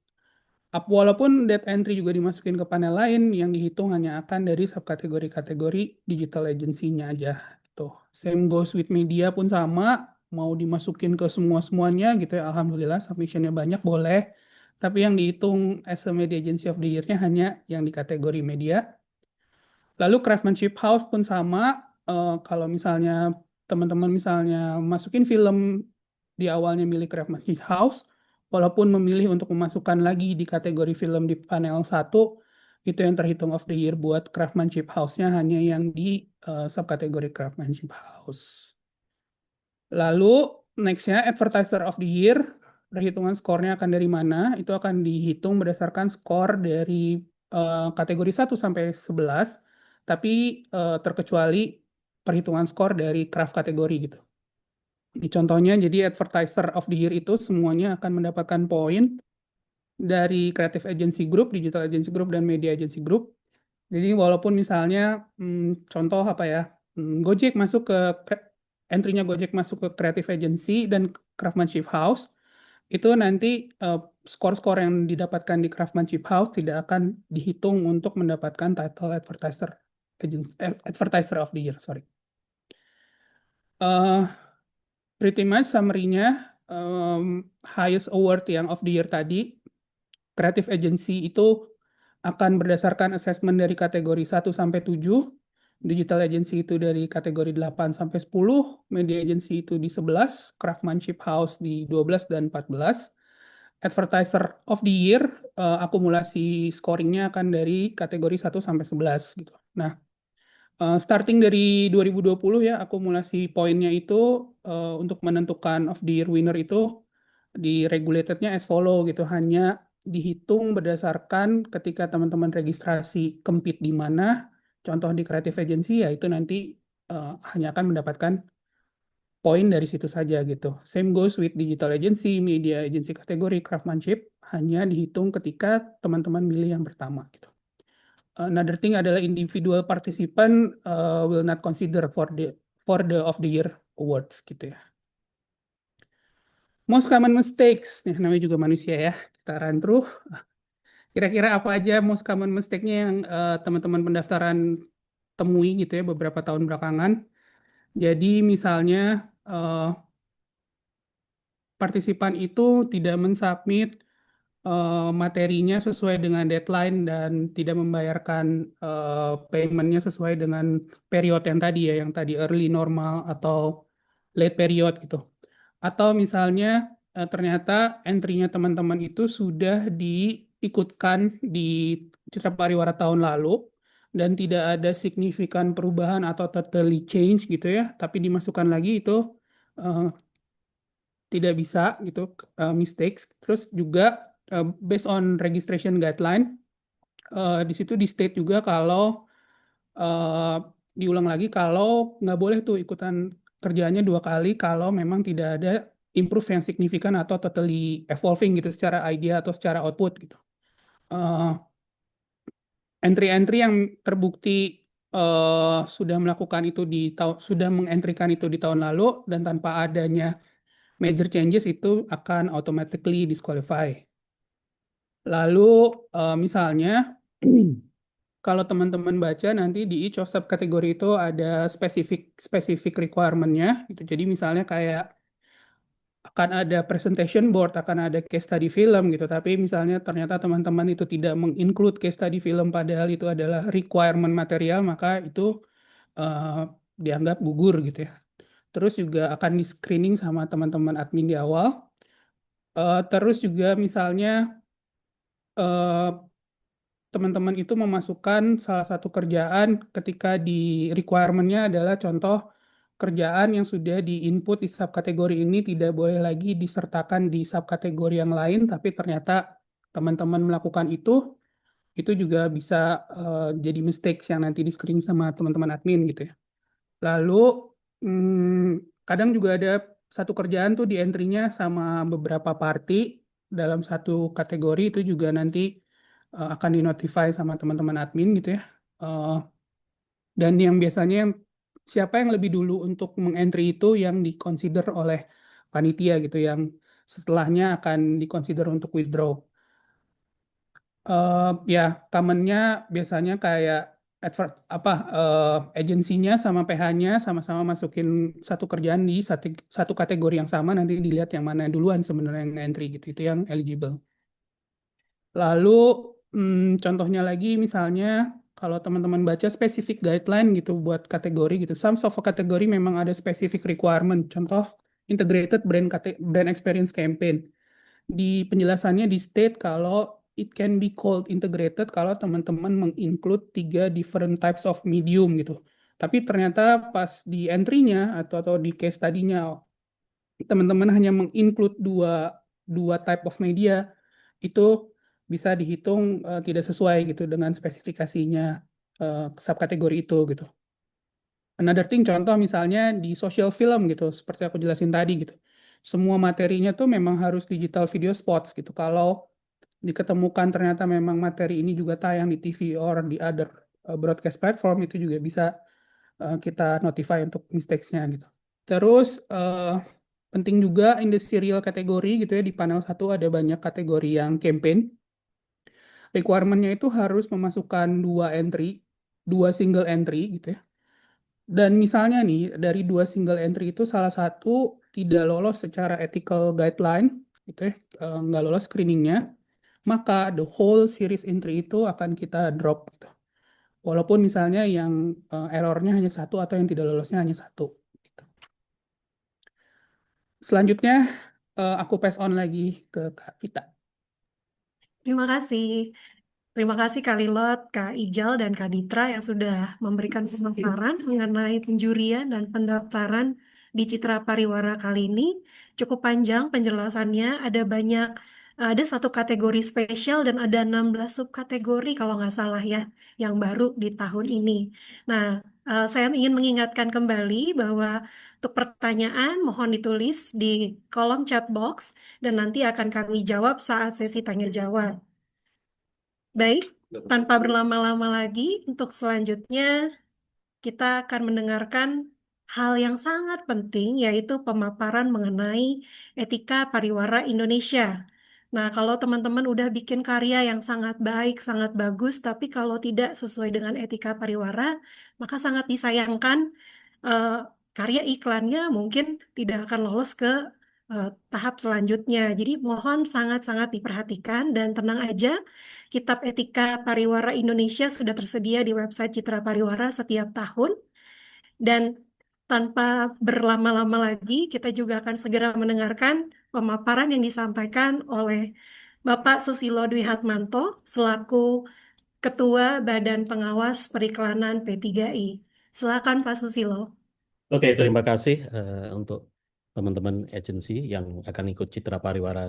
walaupun data entry juga dimasukin ke panel lain, yang dihitung hanya akan dari subkategori-kategori digital agency-nya aja. Gitu. Same goes with media pun sama, mau dimasukin ke semua-semuanya gitu ya, alhamdulillah submission-nya banyak boleh. Tapi yang dihitung as a media agency of the year-nya hanya yang di kategori media. Lalu craftsmanship house pun sama, kalau misalnya teman-teman misalnya masukin film di awalnya milih craftsmanship house, walaupun memilih untuk memasukkan lagi di kategori film di panel 1, itu yang terhitung of the year buat craftsmanship house-nya hanya yang di subkategori craftsmanship house. Lalu next-nya advertiser of the year, perhitungan skornya akan dari mana? Itu akan dihitung berdasarkan skor dari kategori 1 sampai 11, tapi terkecuali perhitungan skor dari craft kategori gitu. Di contohnya, jadi advertiser of the year itu semuanya akan mendapatkan poin dari creative agency group, digital agency group, dan media agency group. Jadi walaupun misalnya contoh apa ya, Gojek masuk ke entry-nya Gojek masuk ke creative agency dan craftsmanship house, itu nanti skor-skor yang didapatkan di craftsmanship house tidak akan dihitung untuk mendapatkan title advertiser of the year, sorry. Pretty much summary-nya, highest award yang of the year tadi, creative agency itu akan berdasarkan assessment dari kategori 1 sampai 7, digital agency itu dari kategori 8 sampai 10, media agency itu di 11, craftsmanship house di 12 dan 14, Advertiser of the Year, akumulasi scoringnya akan dari kategori 1 sampai 11 gitu. Nah, starting dari 2020 ya, akumulasi poinnya itu untuk menentukan of the year winner itu di regulatednya as follow gitu, hanya dihitung berdasarkan ketika teman-teman registrasi compete di mana, contoh di creative agency ya itu nanti hanya akan mendapatkan poin dari situ saja gitu. Same goes with digital agency, media agency kategori, craftsmanship, hanya dihitung ketika teman-teman milih yang pertama gitu. Another thing adalah individual participant will not consider for the of the year awards gitu ya. Most common mistakes, nih namanya juga manusia ya, kita run through. Kira-kira apa aja most common mistake-nya yang teman-teman pendaftaran temui gitu ya beberapa tahun belakangan. Jadi misalnya partisipan itu tidak mensubmit materinya sesuai dengan deadline dan tidak membayarkan paymentnya sesuai dengan period yang tadi ya, yang tadi early, normal, atau late period gitu. Atau misalnya ternyata entry-nya teman-teman itu sudah diikutkan di Citra Pariwara tahun lalu dan tidak ada signifikan perubahan atau totally change gitu ya, tapi dimasukkan lagi itu eh, tidak bisa gitu, mistakes. Terus juga based on registration guideline, di situ di state juga kalau diulang lagi kalau nggak boleh tuh ikutan kerjaannya 2 kali kalau memang tidak ada improve yang signifikan atau totally evolving gitu secara idea atau secara output gitu. Eh, Entry-entry yang terbukti sudah melakukan itu sudah mengentrikan itu di tahun lalu dan tanpa adanya major changes itu akan automatically disqualify. Lalu misalnya kalau teman-teman baca nanti di each of subkategori itu ada spesifik requirement-nya gitu. Jadi misalnya kayak akan ada presentation board, akan ada case study film gitu. Tapi misalnya ternyata teman-teman itu tidak menginclude case study film padahal itu adalah requirement material, maka itu dianggap gugur gitu ya. Terus juga akan di screening sama teman-teman admin di awal. Terus juga misalnya teman-teman itu memasukkan salah satu kerjaan ketika di requirement-nya adalah contoh kerjaan yang sudah di-input di subkategori ini tidak boleh lagi disertakan di subkategori yang lain, tapi ternyata teman-teman melakukan itu juga bisa jadi mistakes yang nanti di-screen sama teman-teman admin gitu ya. Lalu kadang juga ada satu kerjaan tuh di entry-nya sama beberapa party dalam satu kategori itu juga nanti akan dinotify sama teman-teman admin gitu ya. Dan yang biasanya siapa yang lebih dulu untuk mengentry itu yang dikonsider oleh panitia gitu, yang setelahnya akan dikonsider untuk withdraw. Ya, commonnya biasanya kayak agensinya sama PH-nya sama-sama masukin satu kerjaan di satu kategori yang sama, nanti dilihat yang mana duluan sebenarnya yang entry gitu, itu yang eligible. Lalu contohnya lagi misalnya kalau teman-teman baca spesifik guideline gitu buat kategori gitu, some of kategori memang ada specific requirement. Contoh integrated brand experience campaign. Di penjelasannya di state kalau it can be called integrated kalau teman-teman menginclude 3 different types of medium gitu. Tapi ternyata pas di entry-nya atau di case tadinya teman-teman hanya menginclude dua type of media, itu bisa dihitung tidak sesuai gitu dengan spesifikasinya subkategori itu gitu. Another thing, contoh misalnya di social film gitu, seperti aku jelasin tadi gitu. Semua materinya tuh memang harus digital video spots gitu. Kalau diketemukan ternyata memang materi ini juga tayang di TV or di other broadcast platform, itu juga bisa kita notify untuk mistakes-nya gitu. Terus penting juga in the serial kategori gitu ya, di panel 1 ada banyak kategori yang campaign. Requirement-nya itu harus memasukkan 2 single entry gitu ya. Dan misalnya nih, dari 2 single entry itu salah satu tidak lolos secara ethical guideline gitu ya, nggak lolos screeningnya, maka the whole series entry itu akan kita drop gitu. Walaupun misalnya yang errornya hanya 1 atau yang tidak lolosnya hanya 1 gitu. Selanjutnya aku pass on lagi ke Kak Vita. Terima kasih. Terima kasih Kak Lilot, Kak Ijal, dan Kak Ditra yang sudah memberikan pemaparan mengenai penjurian dan pendaftaran di Citra Pariwara kali ini. Cukup panjang penjelasannya, ada satu kategori spesial dan ada 16 subkategori kalau nggak salah ya, yang baru di tahun ini. Nah, saya ingin mengingatkan kembali bahwa untuk pertanyaan mohon ditulis di kolom chat box dan nanti akan kami jawab saat sesi tanya jawab. Baik, tanpa berlama-lama lagi, untuk selanjutnya kita akan mendengarkan hal yang sangat penting, yaitu pemaparan mengenai etika pariwara Indonesia. Nah, kalau teman-teman udah bikin karya yang sangat baik, sangat bagus, tapi kalau tidak sesuai dengan etika pariwara, maka sangat disayangkan eh, karya iklannya mungkin tidak akan lolos ke tahap selanjutnya. Jadi mohon sangat-sangat diperhatikan dan tenang aja. Kitab Etika Pariwara Indonesia sudah tersedia di website Citra Pariwara setiap tahun. Dan tanpa berlama-lama lagi, kita juga akan segera mendengarkan pemaparan yang disampaikan oleh Bapak Susilo Dwi Hatmanto selaku Ketua Badan Pengawas Periklanan P3I. Silakan Pak Susilo. Oke, terima kasih untuk teman-teman agensi yang akan ikut Citra Pariwara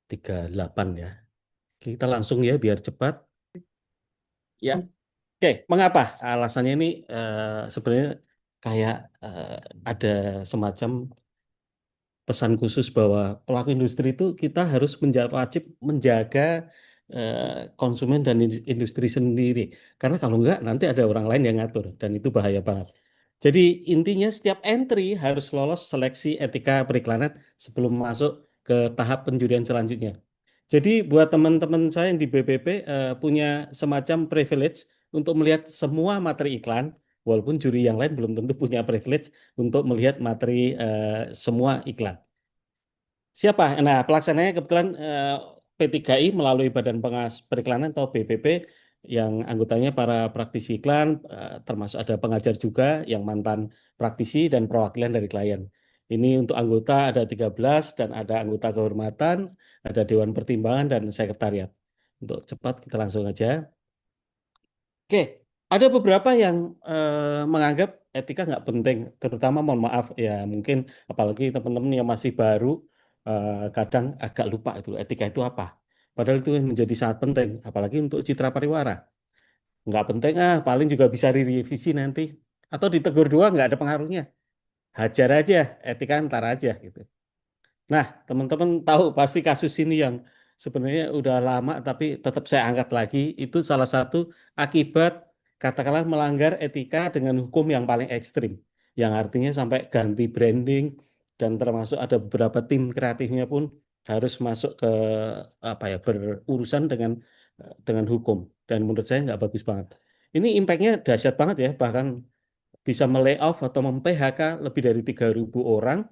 38 ya. Kita langsung ya biar cepat. Ya, oke. Mengapa? Alasannya ini sebenarnya kayak ada semacam pesan khusus bahwa pelaku industri itu kita harus wajib menjaga konsumen dan industri sendiri. Karena kalau enggak nanti ada orang lain yang ngatur dan itu bahaya banget. Jadi intinya setiap entry harus lolos seleksi etika periklanan sebelum masuk ke tahap penjurian selanjutnya. Jadi buat teman-teman saya yang di BPP punya semacam privilege untuk melihat semua materi iklan, walaupun juri yang lain belum tentu punya privilege untuk melihat materi semua iklan. Siapa? Nah, pelaksananya kebetulan P3I melalui Badan Pengawas Periklanan atau BPP yang anggotanya para praktisi iklan, termasuk ada pengajar juga yang mantan praktisi dan perwakilan dari klien. Ini untuk anggota ada 13 dan ada anggota kehormatan, ada Dewan Pertimbangan dan Sekretariat. Untuk cepat kita langsung aja. Oke, ada beberapa yang menganggap etika nggak penting, terutama mohon maaf ya mungkin apalagi teman-teman yang masih baru kadang agak lupa itu etika itu apa. Padahal itu menjadi sangat penting, apalagi untuk citra pariwara. Nggak penting paling juga bisa direvisi nanti atau ditegur doang nggak ada pengaruhnya. Hajar aja, etika ntar aja gitu. Nah, teman-teman tahu pasti kasus ini yang sebenarnya udah lama tapi tetap saya angkat lagi itu salah satu akibat katakanlah melanggar etika dengan hukum yang paling ekstrim, yang artinya sampai ganti branding dan termasuk ada beberapa tim kreatifnya pun harus masuk ke apa ya berurusan dengan hukum dan menurut saya nggak bagus banget. Ini impactnya dahsyat banget ya, bahkan bisa melay-off atau mem-PHK lebih dari 3.000 orang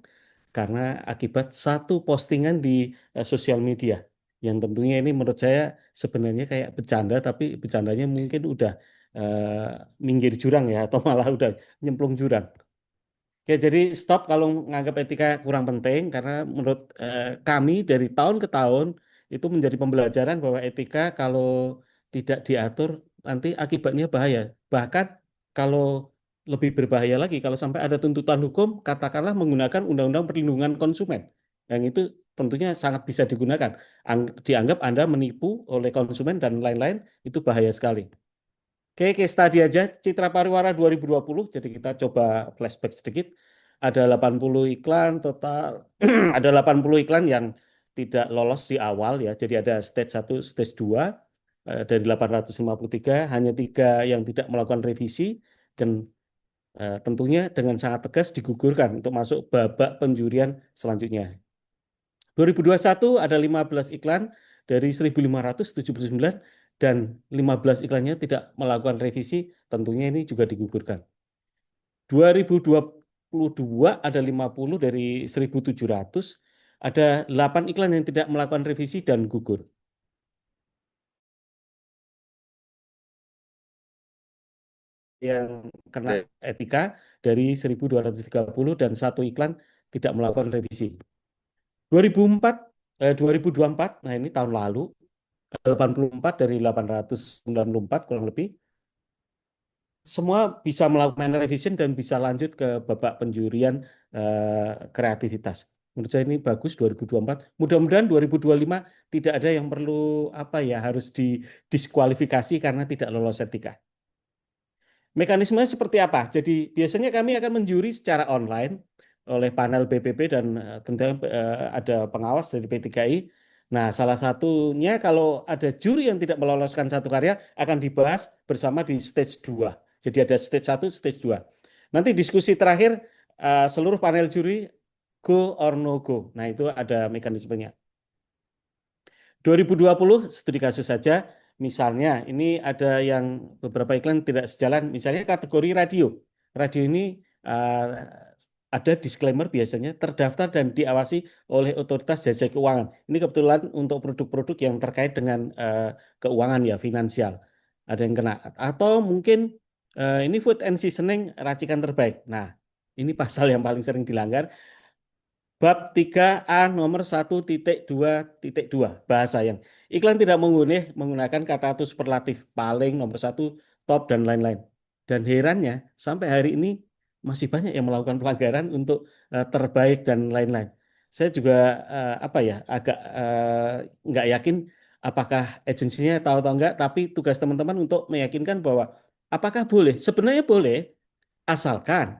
karena akibat satu postingan di sosial media yang tentunya ini menurut saya sebenarnya kayak bercanda tapi bercandanya mungkin udah minggir jurang ya atau malah udah nyemplung jurang. Oke, jadi stop kalau nganggap etika kurang penting karena menurut kami dari tahun ke tahun itu menjadi pembelajaran bahwa etika kalau tidak diatur nanti akibatnya bahaya. Bahkan kalau lebih berbahaya lagi kalau sampai ada tuntutan hukum katakanlah menggunakan Undang-Undang Perlindungan Konsumen. Yang itu tentunya sangat bisa digunakan. Dianggap Anda menipu oleh konsumen dan lain-lain itu bahaya sekali. Oke, case study aja Citra Pariwara 2020. Jadi kita coba flashback sedikit. Ada 80 iklan total, ada 80 iklan yang tidak lolos di awal ya. Jadi ada stage 1, stage 2 dari 853, hanya 3 yang tidak melakukan revisi dan tentunya dengan sangat tegas digugurkan untuk masuk babak penjurian selanjutnya. 2021 ada 15 iklan dari 1.579 dan 15 iklannya tidak melakukan revisi, tentunya ini juga digugurkan. 2022 ada 50 dari 1.700, ada 8 iklan yang tidak melakukan revisi dan gugur. Yang kena etika dari 1.230 dan 1 iklan tidak melakukan revisi. 2024, nah ini tahun lalu, 84 dari 894 kurang lebih. Semua bisa melakukan revision dan bisa lanjut ke babak penjurian kreativitas. Menurut saya ini bagus 2024. Mudah-mudahan 2025 tidak ada yang perlu harus didiskualifikasi karena tidak lolos etika. Mekanismenya seperti apa? Jadi biasanya kami akan menjuri secara online oleh panel BPP dan tentunya ada pengawas dari P3I. Nah, salah satunya kalau ada juri yang tidak meloloskan satu karya akan dibahas bersama di stage 2. Jadi ada stage 1, stage 2. Nanti diskusi terakhir seluruh panel juri go or no go. Nah, itu ada mekanismenya. 2020 studi kasus saja. Misalnya, ini ada yang beberapa iklan tidak sejalan. Misalnya kategori radio. Radio ini ada disclaimer biasanya terdaftar dan diawasi oleh otoritas jasa keuangan. Ini kebetulan untuk produk-produk yang terkait dengan keuangan ya, finansial. Ada yang kena. Atau mungkin ini food and seasoning racikan terbaik. Nah, ini pasal yang paling sering dilanggar. Bab 3A nomor 1.2.2 bahasa yang iklan tidak menggunakan kata atau superlatif paling, nomor 1, top, dan lain-lain. Dan herannya sampai hari ini masih banyak yang melakukan pelanggaran untuk terbaik dan lain-lain. Saya juga agak nggak yakin apakah agensinya tahu atau enggak, tapi tugas teman-teman untuk meyakinkan bahwa apakah boleh, sebenarnya boleh, asalkan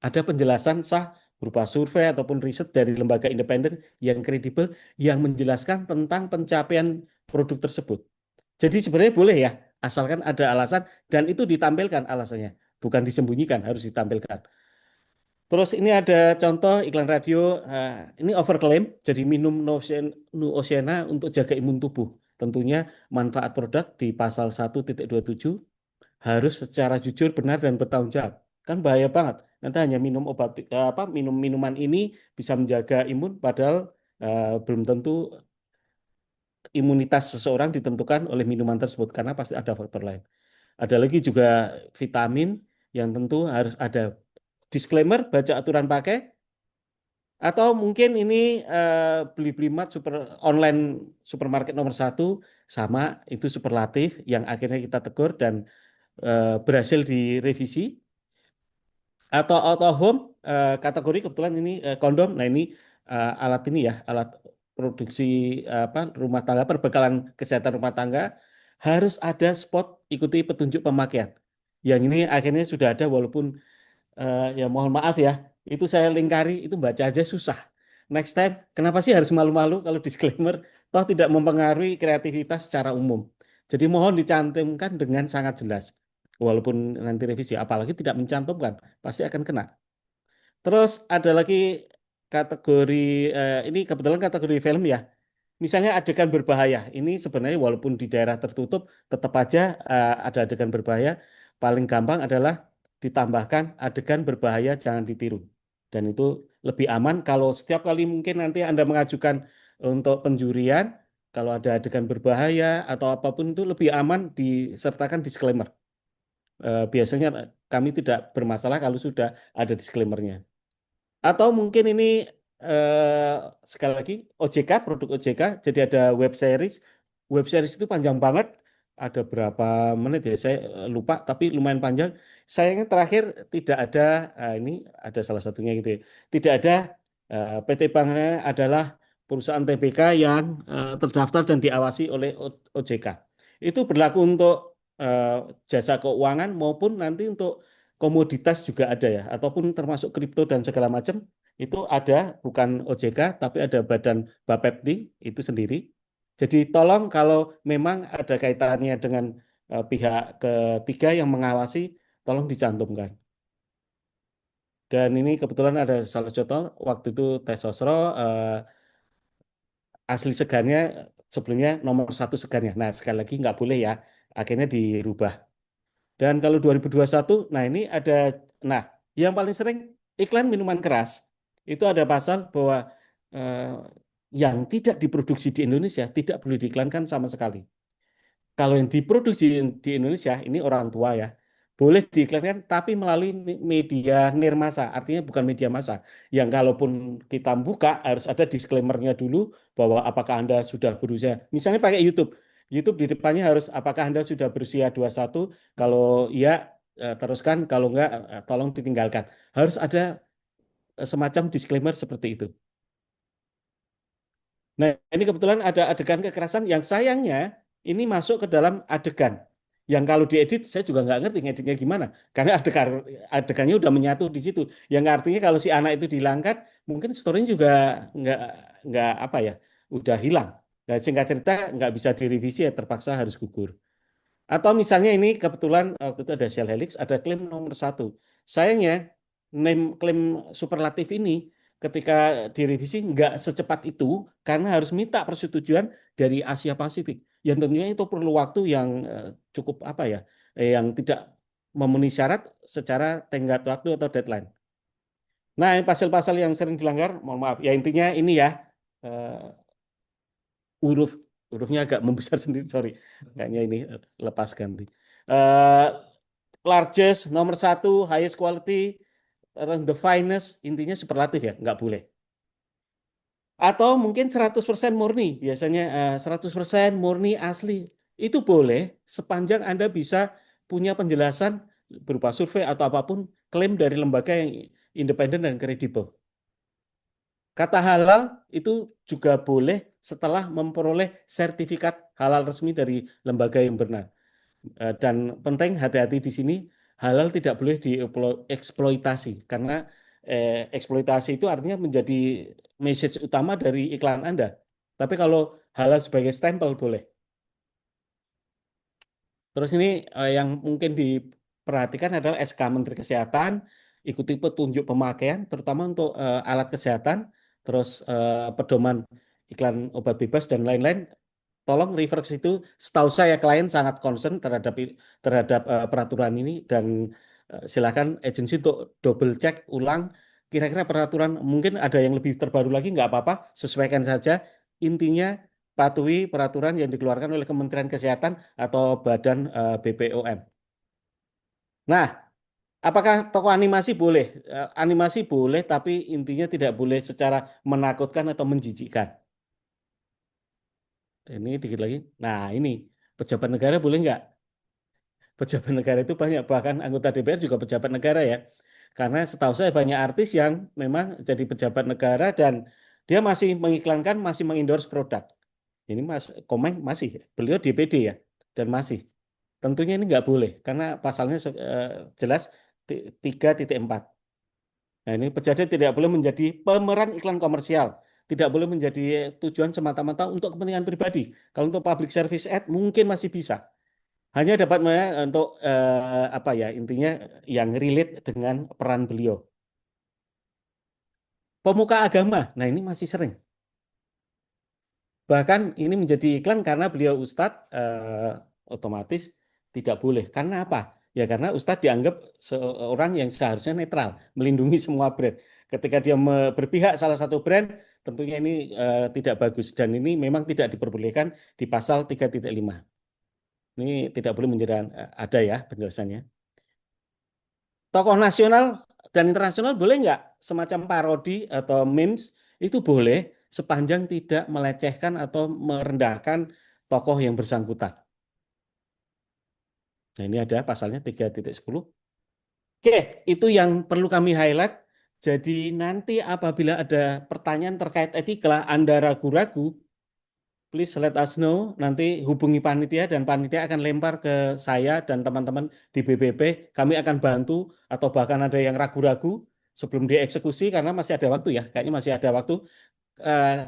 ada penjelasan sah berupa survei ataupun riset dari lembaga independen yang kredibel yang menjelaskan tentang pencapaian produk tersebut. Jadi sebenarnya boleh ya, asalkan ada alasan dan itu ditampilkan alasannya, bukan disembunyikan, harus ditampilkan. Terus ini ada contoh iklan radio, ini overclaim, jadi minum Nuocena untuk jaga imun tubuh. Tentunya manfaat produk di pasal 1.27 harus secara jujur, benar, dan bertanggung jawab. Kan bahaya banget. Nanti hanya minum minum minuman ini bisa menjaga imun, padahal belum tentu imunitas seseorang ditentukan oleh minuman tersebut, karena pasti ada faktor lain. Ada lagi juga vitamin yang tentu harus ada disclaimer, baca aturan pakai, atau mungkin ini beli mart online supermarket nomor 1 sama itu superlatif yang akhirnya kita tegur dan berhasil direvisi. Atau out of home kategori kebetulan ini kondom. Nah, ini alat ini ya, alat produksi rumah tangga, perbekalan kesehatan rumah tangga harus ada spot ikuti petunjuk pemakaian. Yang ini akhirnya sudah ada walaupun ya mohon maaf ya, itu saya lingkari, itu baca aja susah. Next time, kenapa sih harus malu-malu kalau disclaimer toh tidak mempengaruhi kreativitas secara umum. Jadi mohon dicantumkan dengan sangat jelas. Walaupun nanti revisi, apalagi tidak mencantumkan, pasti akan kena. Terus ada lagi kategori, ini kebetulan kategori film ya. Misalnya adegan berbahaya, ini sebenarnya walaupun di daerah tertutup, tetap aja ada adegan berbahaya. Paling gampang adalah ditambahkan adegan berbahaya jangan ditiru. Dan itu lebih aman kalau setiap kali mungkin nanti Anda mengajukan untuk penjurian, kalau ada adegan berbahaya atau apapun itu lebih aman disertakan disclaimer. Biasanya kami tidak bermasalah kalau sudah ada disclaimer-nya. Atau mungkin ini sekali lagi OJK, produk OJK, jadi ada web series. Web series itu panjang banget, ada berapa menit ya, saya lupa, tapi lumayan panjang. Sayangnya terakhir tidak ada, ini ada salah satunya gitu ya, tidak ada PT Banknya adalah perusahaan TBK yang terdaftar dan diawasi oleh OJK. Itu berlaku untuk jasa keuangan maupun nanti untuk komoditas juga ada ya, ataupun termasuk kripto dan segala macam itu ada, bukan OJK tapi ada Badan Bapepti itu sendiri. Jadi tolong kalau memang ada kaitannya dengan pihak ketiga yang mengawasi, tolong dicantumkan. Dan ini kebetulan ada salah contoh waktu itu tes sosro asli segarnya sebelumnya nomor 1 segarnya. Nah sekali lagi nggak boleh ya, akhirnya dirubah. Dan kalau 2021, nah ini ada, nah yang paling sering iklan minuman keras, itu ada pasal bahwa yang tidak diproduksi di Indonesia tidak boleh diiklankan sama sekali. Kalau yang diproduksi di Indonesia, ini orang tua ya, boleh diiklankan tapi melalui media nirmasa, artinya bukan media massa. Yang kalaupun kita buka harus ada disclaimer-nya dulu bahwa apakah Anda sudah berusaha, misalnya pakai YouTube. YouTube di depannya harus apakah Anda sudah berusia 21? Kalau iya, teruskan. Kalau enggak, tolong ditinggalkan. Harus ada semacam disclaimer seperti itu. Nah, ini kebetulan ada adegan kekerasan yang sayangnya ini masuk ke dalam adegan. Yang kalau diedit, saya juga nggak ngerti ngeditnya gimana. Karena adegannya udah menyatu di situ. Yang artinya kalau si anak itu dihilangkan, mungkin story-nya juga nggak apa ya, udah hilang. Dan singkat cerita, nggak bisa direvisi ya, terpaksa harus gugur. Atau misalnya ini kebetulan waktu itu ada shell helix, ada klaim nomor 1. Sayangnya, klaim superlatif ini ketika direvisi nggak secepat itu karena harus minta persetujuan dari Asia Pasifik. Yang tentunya itu perlu waktu yang cukup apa ya, yang tidak memenuhi syarat secara tenggat waktu atau deadline. Nah, pasal-pasal yang sering dilanggar, mohon maaf, ya intinya ini ya, hurufnya agak membesar sendiri, sorry, kayaknya ini lepas ganti. Largest, nomor 1, highest quality, the finest, intinya superlatif ya, nggak boleh. Atau mungkin 100% murni, biasanya 100% murni asli. Itu boleh sepanjang Anda bisa punya penjelasan berupa survei atau apapun, klaim dari lembaga yang independen dan kredibel. Kata halal itu juga boleh setelah memperoleh sertifikat halal resmi dari lembaga yang benar. Dan penting hati-hati di sini, halal tidak boleh dieksploitasi karena eksploitasi itu artinya menjadi message utama dari iklan Anda. Tapi kalau halal sebagai stempel boleh. Terus ini yang mungkin diperhatikan adalah SK Menteri Kesehatan, ikuti petunjuk pemakaian, terutama untuk alat kesehatan, terus pedoman iklan obat bebas dan lain-lain. Tolong refer ke situ. Setahu saya klien sangat concern terhadap peraturan ini dan silakan agensi untuk double check ulang kira-kira peraturan mungkin ada yang lebih terbaru lagi nggak apa-apa, sesuaikan saja. Intinya patuhi peraturan yang dikeluarkan oleh Kementerian Kesehatan atau Badan BPOM. Nah, apakah tokoh animasi boleh? Animasi boleh, tapi intinya tidak boleh secara menakutkan atau menjijikkan. Ini dikit lagi. Nah, ini pejabat negara boleh nggak? Pejabat negara itu banyak, bahkan anggota DPR juga pejabat negara ya. Karena setahu saya banyak artis yang memang jadi pejabat negara dan dia masih mengiklankan, masih mengendorse produk. Ini Mas Komeng masih, beliau DPD ya, dan masih. Tentunya ini nggak boleh, karena pasalnya jelas 3.4. Nah, ini pejabat tidak boleh menjadi pemeran iklan komersial. Tidak boleh menjadi tujuan semata-mata untuk kepentingan pribadi. Kalau untuk public service ad mungkin masih bisa. Hanya dapat untuk apa ya, intinya yang relate dengan peran beliau. Pemuka agama, nah ini masih sering. Bahkan ini menjadi iklan karena beliau Ustadz, otomatis tidak boleh. Karena apa? Ya karena Ustadz dianggap seorang yang seharusnya netral, melindungi semua brand. Ketika dia berpihak salah satu brand, tentunya ini tidak bagus. Dan ini memang tidak diperbolehkan di pasal 3.5. Ini tidak boleh menjadi ada ya penjelasannya. Tokoh nasional dan internasional boleh nggak semacam parodi atau memes itu boleh sepanjang tidak melecehkan atau merendahkan tokoh yang bersangkutan. Nah ini ada pasalnya 3.10. Oke, itu yang perlu kami highlight. Jadi nanti apabila ada pertanyaan terkait etika, Anda ragu-ragu, please let us know. Nanti hubungi panitia dan panitia akan lempar ke saya dan teman-teman di BPP. Kami akan bantu atau bahkan ada yang ragu-ragu sebelum dieksekusi karena masih ada waktu ya. Kayaknya masih ada waktu.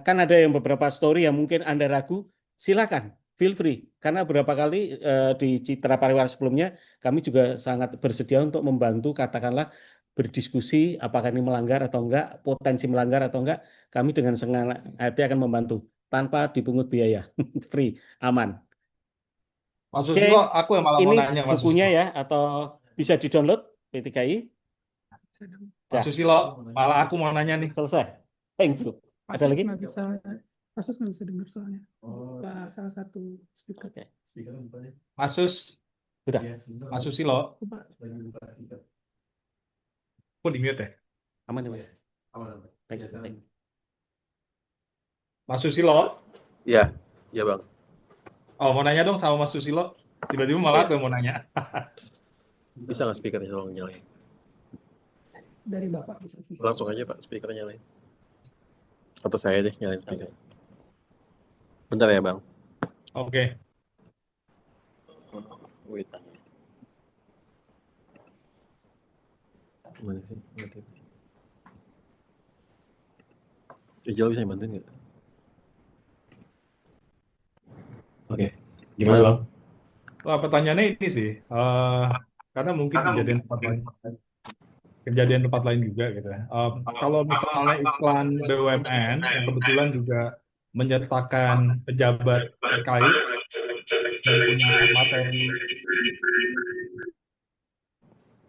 Kan ada yang beberapa story yang mungkin Anda ragu. Silakan, feel free. Karena beberapa kali di Citra Pariwara sebelumnya kami juga sangat bersedia untuk membantu katakanlah berdiskusi apakah ini melanggar atau enggak, potensi melanggar atau enggak. Kami dengan senang hati akan membantu tanpa dipungut biaya, free, aman. Mas Oke, Susilo, aku yang malah mau ini nanya Mas bukunya Susilo. ya, atau bisa di-download P3I. Mas Dah, Susilo, malah aku mau nanya nih. selesai. Thank you. Ada lagi? Pasus nggak bisa dengar soalnya. Salah satu speaker. Oke. Mas Sus, Sudah. Mas Susilo, kok di mute ya? Aman ya, Mas? Thank you. Mas Susilo, Ya, ya Bang. Oh, mau nanya dong sama Mas Susilo. Tiba-tiba malah aku yang mau nanya. Bisa nggak speakernya tolong nyalain? Dari Bapak bisa sih. Langsung aja Pak, speakernya nyalain. Atau saya deh nyalain speaker. Bentar ya Bang. Oke. Wait. Gimana sih? Ijal bisa bantuin nggak? Oke. Gimana Bang? Wah, pertanyaannya ini sih, karena mungkin kejadian tempat lain juga gitu ya. Kalau misalnya iklan BUMN yang kebetulan juga menyertakan pejabat terkait dan punya materi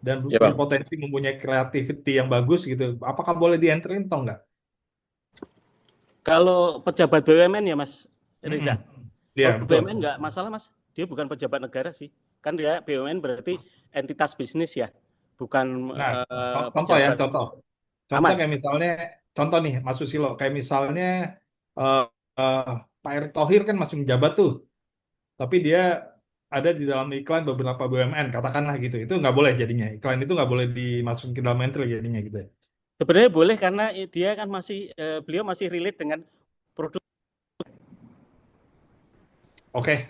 dan Ya punya Bang. potensi mempunyai creativity yang bagus gitu, apakah boleh di-enterin atau enggak? Kalau pejabat BUMN ya Mas Reza, Iya, kalau betul. BUMN nggak masalah Mas, dia bukan pejabat negara sih. Kan dia BUMN berarti entitas bisnis ya, bukan Nah, contoh ya, pejabat. contoh Aman. kayak misalnya, contoh nih, Mas Susilo, kayak misalnya eh, eh, Pak Erick Thohir kan masih menjabat tuh, tapi dia ada di dalam iklan beberapa BUMN, katakanlah gitu, itu nggak boleh jadinya, iklan itu nggak boleh dimasukin ke dalam entry jadinya gitu ya. Sebenarnya boleh karena dia kan masih beliau masih relate dengan produk. Oke,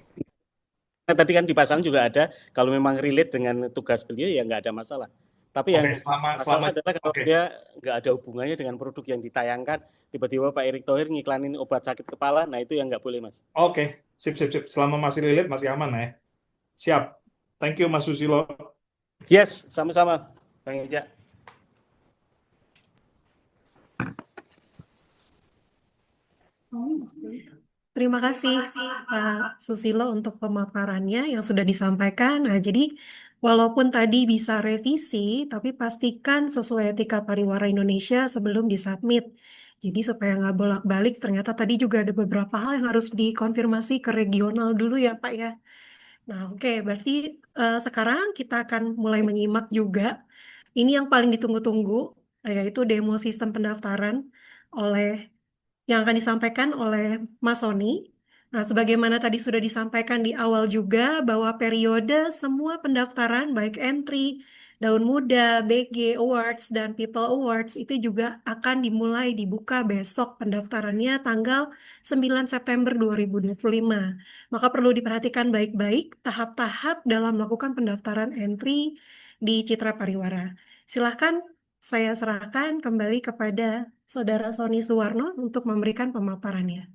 Tadi kan di pasal juga ada kalau memang relate dengan tugas beliau ya nggak ada masalah. Tapi yang oke, selama, masalah adalah kalau oke, dia nggak ada hubungannya dengan produk yang ditayangkan, tiba-tiba Pak Erick Thohir ngiklanin obat sakit kepala, nah itu yang nggak boleh Mas. oke, sip, sip, sip, selama masih relate masih aman ya. Siap, thank you Mas Susilo. Yes, sama-sama Bang Eja. Terima kasih Pak Susilo untuk pemaparannya yang sudah disampaikan. Nah, jadi walaupun tadi bisa revisi, tapi pastikan sesuai etika pariwara Indonesia sebelum disubmit. Jadi supaya nggak bolak-balik, ternyata tadi juga ada beberapa hal yang harus dikonfirmasi ke regional dulu ya Pak ya. Nah, oke, berarti sekarang kita akan mulai menyimak juga. Ini yang paling ditunggu-tunggu, yaitu demo sistem pendaftaran oleh yang akan disampaikan oleh Mas Sony. Nah, sebagaimana tadi sudah disampaikan di awal juga bahwa periode semua pendaftaran baik entry, Daun Muda, BG Awards, dan People Awards itu juga akan dimulai dibuka besok pendaftarannya tanggal 9 September 2025. Maka perlu diperhatikan baik-baik tahap-tahap dalam melakukan pendaftaran entry di Citra Pariwara. Silahkan saya serahkan kembali kepada Saudara Sony Suwarno untuk memberikan pemaparannya.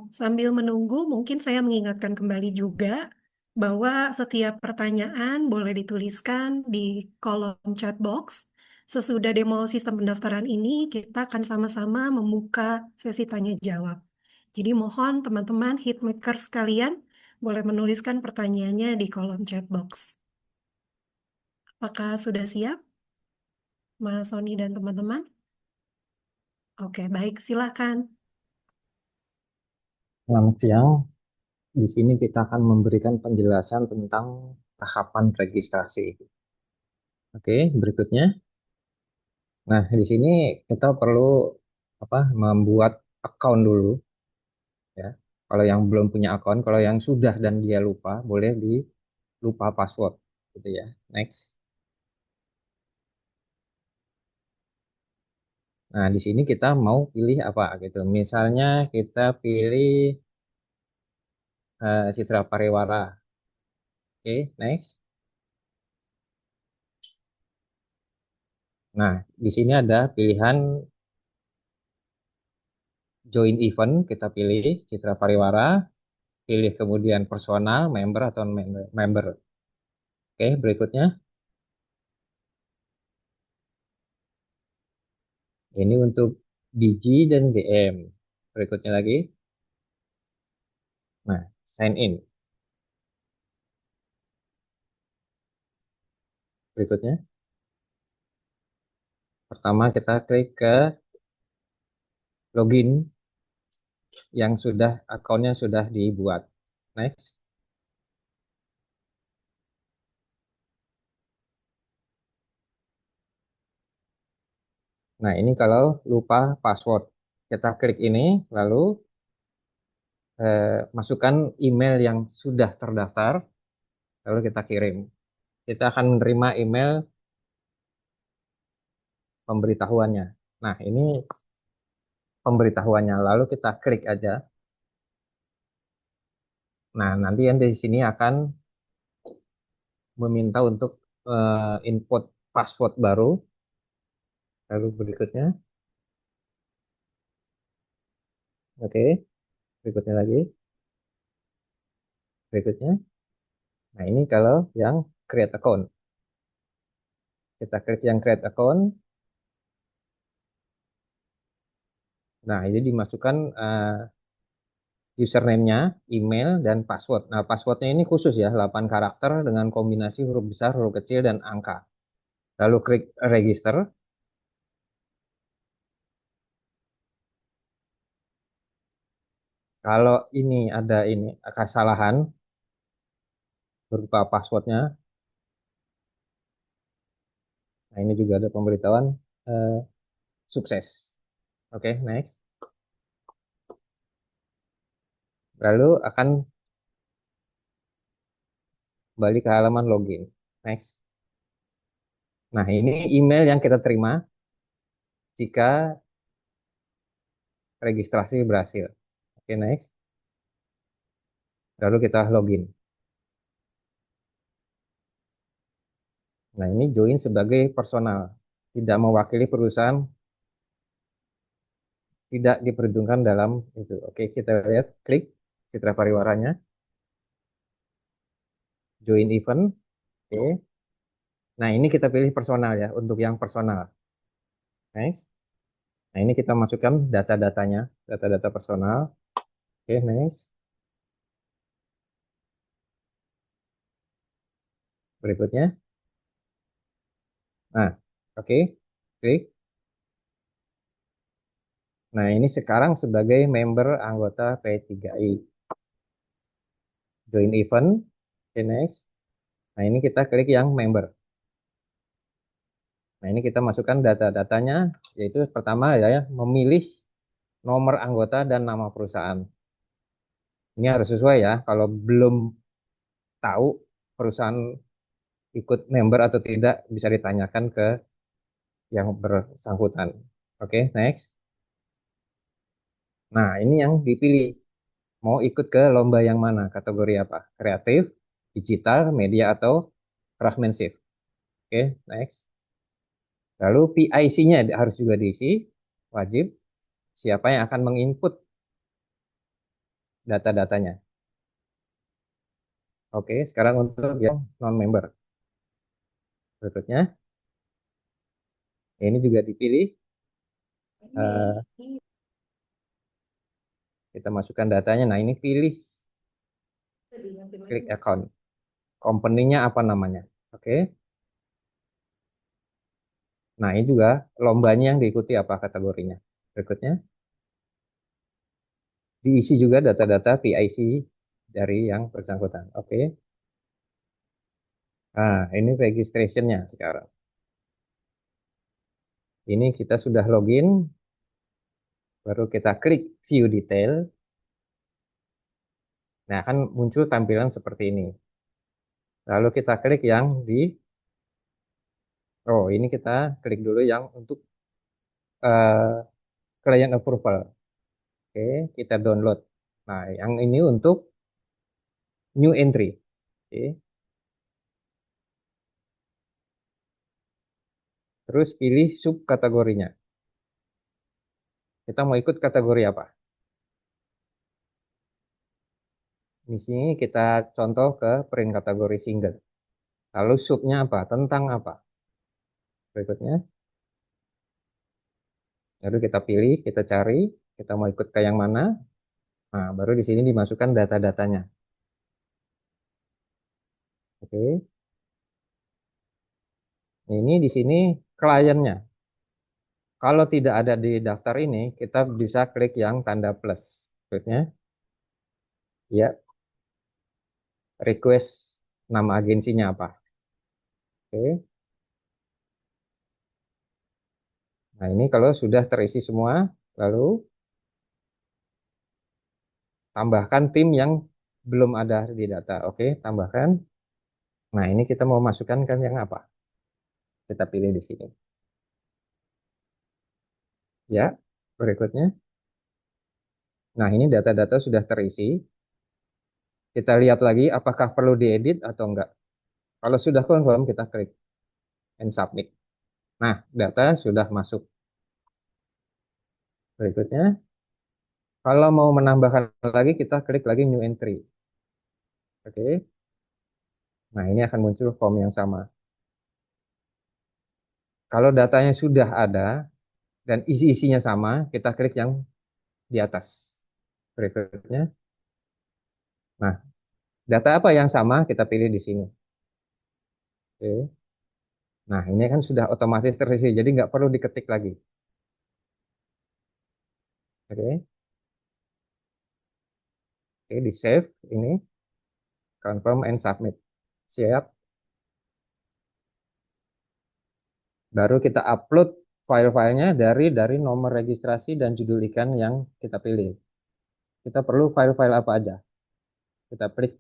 Sambil menunggu, mungkin saya mengingatkan kembali juga bahwa setiap pertanyaan boleh dituliskan di kolom chat box. Sesudah demo sistem pendaftaran ini, kita akan sama-sama membuka sesi tanya jawab. Jadi mohon teman-teman hitmaker sekalian boleh menuliskan pertanyaannya di kolom chat box. Apakah sudah siap, Mas Sony dan teman-teman? Oke, baik, silakan. Selamat siang. Di sini kita akan memberikan penjelasan tentang tahapan registrasi. Oke, berikutnya. Nah, di sini kita perlu membuat account dulu ya. Kalau yang belum punya account, kalau yang sudah dan dia lupa, boleh di lupa password gitu ya. Next. Nah, di sini kita mau pilih apa gitu. Misalnya kita pilih Citra Pariwara. Oke, next. Nah, di sini ada pilihan join event, kita pilih Citra Pariwara, pilih kemudian personal, member atau member. Oke, berikutnya. Ini untuk BG dan DM. Berikutnya lagi. Nah, sign in. Berikutnya. Pertama kita klik ke login yang sudah akunnya sudah dibuat. Next. Nah, ini kalau lupa password. Kita klik ini, lalu masukkan email yang sudah terdaftar, lalu kita kirim. Kita akan menerima email pemberitahuannya. Nah, ini pemberitahuannya, lalu kita klik aja. Nah, nanti yang di sini akan meminta untuk input password baru. Lalu berikutnya, oke, berikutnya lagi, berikutnya. Nah, ini kalau yang create account. Kita klik yang create account. Nah, ini dimasukkan username-nya, email, dan password. Nah, passwordnya ini khusus ya, 8 karakter dengan kombinasi huruf besar, huruf kecil, dan angka. Lalu klik register. Kalau ini ada kesalahan berupa passwordnya, nah ini juga ada pemberitahuan sukses. Oke, next. Lalu akan kembali ke halaman login. Next. Nah, ini email yang kita terima jika registrasi berhasil. Oke, next. Lalu kita login. Nah, ini join sebagai personal. Tidak mewakili perusahaan, tidak diperhitungkan dalam itu. Oke, kita lihat, klik Citra Pariwaranya. Join event. Oke. Nah, ini kita pilih personal ya, untuk yang personal. Next. Nah, ini kita masukkan data-datanya, data-data personal. Oke, next. Berikutnya. Nah, oke. Klik. Nah, ini sekarang sebagai member anggota P3I. Join event. Oke, next. Nah, ini kita klik yang member. Nah, ini kita masukkan data-datanya, yaitu pertama ya, memilih nomor anggota dan nama perusahaan. Ini harus sesuai ya, kalau belum tahu perusahaan ikut member atau tidak, bisa ditanyakan ke yang bersangkutan. Oke, next. Nah, ini yang dipilih. Mau ikut ke lomba yang mana? Kategori apa? Kreatif, digital, media, atau craftsmanship. Oke, next. Lalu PIC-nya harus juga diisi, wajib. Siapa yang akan menginput data-datanya. Oke, sekarang untuk yang non-member. Berikutnya, ini juga dipilih. Kita masukkan datanya. Nah, ini pilih klik account. Company-nya apa namanya? Oke. Nah, ini juga lombanya yang diikuti apa kategorinya. Berikutnya, diisi juga data-data PIC dari yang bersangkutan. Oke. Nah, ini registration-nya sekarang. Ini kita sudah login. Baru kita klik view detail. Nah, akan muncul tampilan seperti ini. Lalu kita klik yang ini kita klik dulu yang untuk client approval. Oke, kita download. Nah, yang ini untuk new entry. Oke. Terus pilih subkategorinya. Kita mau ikut kategori apa? Di sini kita contoh ke print kategori single. Lalu subnya apa? Tentang apa? Berikutnya. Lalu kita pilih, kita cari, kita mau ikut ke yang mana. Nah, baru di sini dimasukkan data-datanya. Oke. Ini di sini kliennya. Kalau tidak ada di daftar ini, kita bisa klik yang tanda plus. Berikutnya, ya, request nama agensinya apa. Oke. Nah, ini kalau sudah terisi semua, lalu tambahkan tim yang belum ada di data. Oke, tambahkan. Nah, ini kita mau masukkan kan yang apa? Kita pilih di sini. Ya, berikutnya. Nah, ini data-data sudah terisi. Kita lihat lagi apakah perlu diedit atau enggak. Kalau sudah confirm, kita klik and submit. Nah, data sudah masuk. Berikutnya, kalau mau menambahkan lagi, kita klik lagi new entry. Oke. Nah, ini akan muncul form yang sama. Kalau datanya sudah ada dan isi-isinya sama, kita klik yang di atas. Berikutnya. Nah, data apa yang sama? Kita pilih di sini. Oke. Nah, ini kan sudah otomatis terisi, jadi nggak perlu diketik lagi. Oke. Oke, di save ini, confirm and submit. Siap. Baru kita upload file-filenya dari nomor registrasi dan judul ikan yang kita pilih. Kita perlu file-file apa aja. Kita klik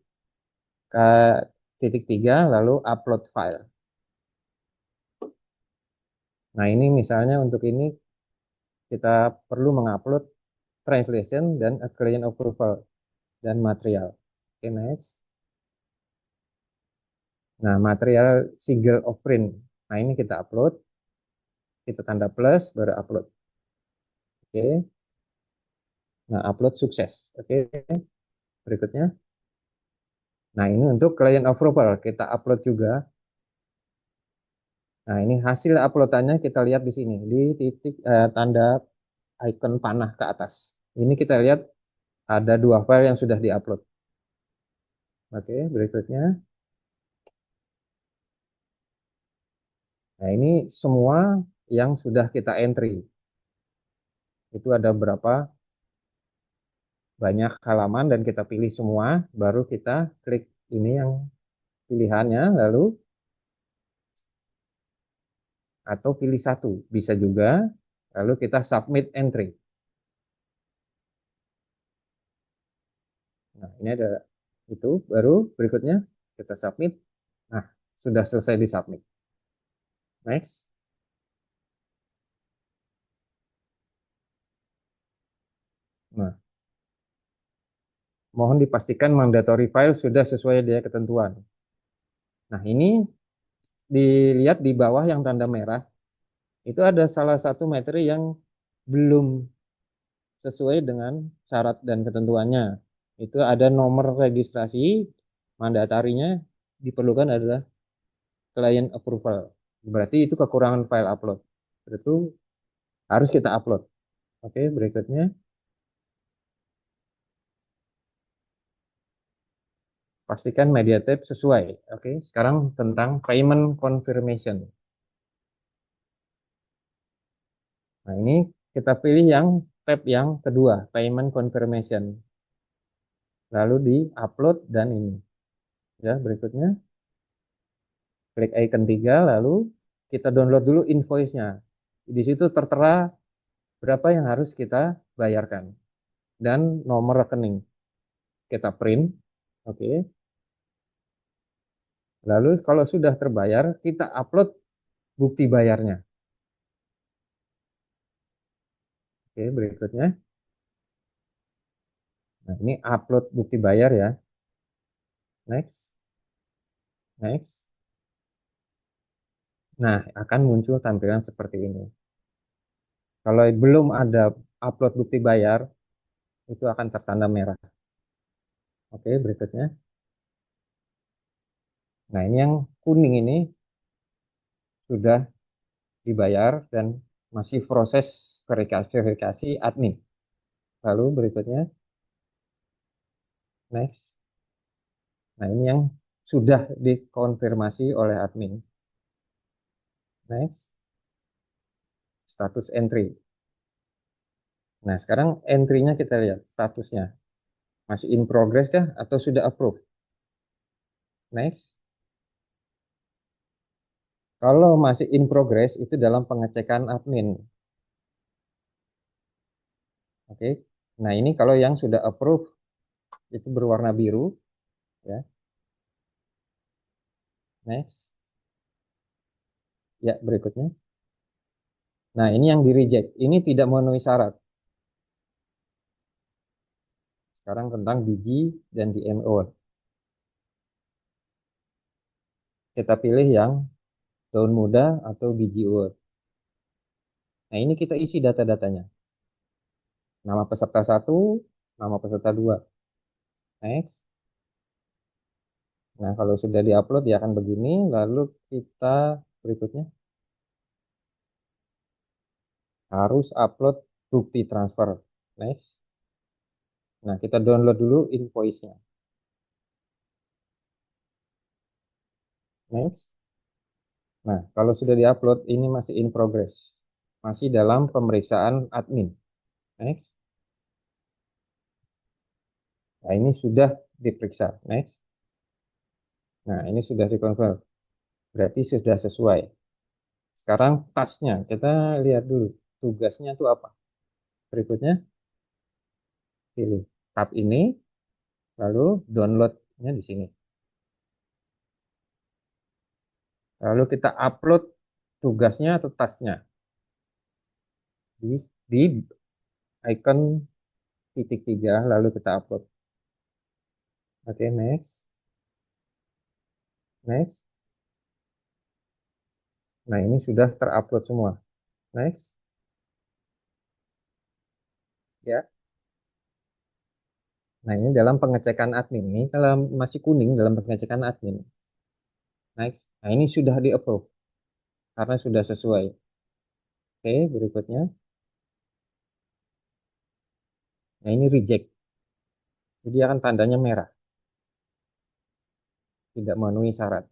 ke titik 3, lalu upload file. Nah, ini misalnya untuk ini kita perlu mengupload translation dan client approval dan material. Oke, next. Nah, material single of print. Nah, ini kita upload. Kita tanda plus, baru upload. Oke. Nah, upload sukses. Oke. Berikutnya. Nah, ini untuk client approval. Kita upload juga. Nah, ini hasil uploadannya kita lihat di sini. Di titik tanda icon panah ke atas. Ini kita lihat ada 2 file yang sudah diupload. Oke, berikutnya. Nah, ini semua yang sudah kita entry. Itu ada berapa banyak halaman dan kita pilih semua, baru kita klik ini yang pilihannya, lalu atau pilih satu, bisa juga, lalu kita submit entry. Nah, ini ada itu, baru berikutnya kita submit. Nah, sudah selesai di submit. Next. Nah, mohon dipastikan mandatory file sudah sesuai dengan ketentuan. Nah, ini dilihat di bawah yang tanda merah, itu ada salah satu materi yang belum sesuai dengan syarat dan ketentuannya. Itu ada nomor registrasi, mandatarinya diperlukan adalah client approval. Berarti itu kekurangan file upload. Itu harus kita upload. Oke, berikutnya. Pastikan media tab sesuai. Oke, sekarang tentang payment confirmation. Nah, ini kita pilih yang tab yang kedua, payment confirmation. Lalu di upload dan ini. Ya, berikutnya. Klik icon 3, lalu kita download dulu invoice-nya. Di situ tertera berapa yang harus kita bayarkan. Dan nomor rekening. Kita print. Oke. Lalu kalau sudah terbayar, kita upload bukti bayarnya. Oke, berikutnya. Nah, ini upload bukti bayar ya. Next. Next. Nah, akan muncul tampilan seperti ini. Kalau belum ada upload bukti bayar, itu akan tertanda merah. Oke, berikutnya. Nah, ini yang kuning ini sudah dibayar dan masih proses verifikasi admin. Lalu berikutnya, next. Nah, ini yang sudah dikonfirmasi oleh admin. Next. Status entry. Nah, sekarang entry-nya kita lihat statusnya. Masih in progress kah atau sudah approve? Next. Kalau masih in progress itu dalam pengecekan admin. Oke. Nah, ini kalau yang sudah approve itu berwarna biru, ya. Next. Ya, berikutnya. Nah, ini yang di reject. Ini tidak memenuhi syarat. Sekarang tentang biji dan DMO. Kita pilih yang daun muda atau biji uwet. Nah, ini kita isi data-datanya. Nama peserta 1, nama peserta 2. Next. Nah, kalau sudah diupload ya akan begini. Lalu kita berikutnya harus upload bukti transfer. Next. Nah, kita download dulu invoice-nya. Next. Nah, kalau sudah diupload, ini masih in progress. Masih dalam pemeriksaan admin. Next. Nah, ini sudah diperiksa. Next. Nah, ini sudah dikonfirm. Berarti sudah sesuai. Sekarang tasnya, kita lihat dulu. Tugasnya itu apa? Berikutnya, pilih tab ini, lalu downloadnya di sini. Lalu kita upload tugasnya atau tasnya di icon titik 3, lalu kita upload. Oke, next. Next. Nah, ini sudah terupload semua. Next. Ya. Nah, ini dalam pengecekan admin. Ini kalau masih kuning dalam pengecekan admin. Next. Nah, ini sudah di-approve karena sudah sesuai. Oke, berikutnya. Nah, ini reject. Jadi akan tandanya merah. Tidak memenuhi syarat.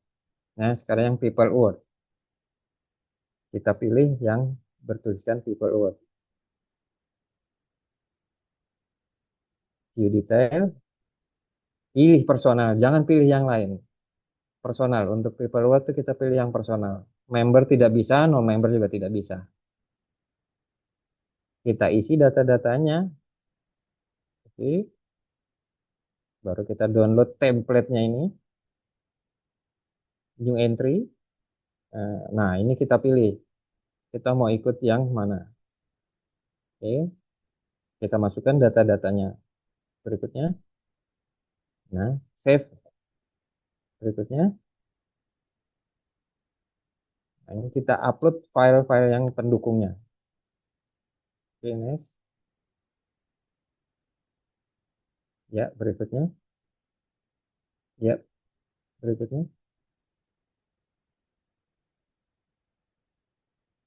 Nah, sekarang yang people award. Kita pilih yang bertuliskan people award. View detail. Pilih personal. Jangan pilih yang lain. Personal. Untuk people award itu kita pilih yang personal. Member tidak bisa, non-member juga tidak bisa. Kita isi data-datanya. Oke. Baru kita download template-nya ini. New entry. Nah, ini kita pilih. Kita mau ikut yang mana. Oke. Kita masukkan data-datanya. Berikutnya. Nah, save. Berikutnya. Nah, ini kita upload file-file yang pendukungnya. Oke, next. Ya, berikutnya. Ya, berikutnya.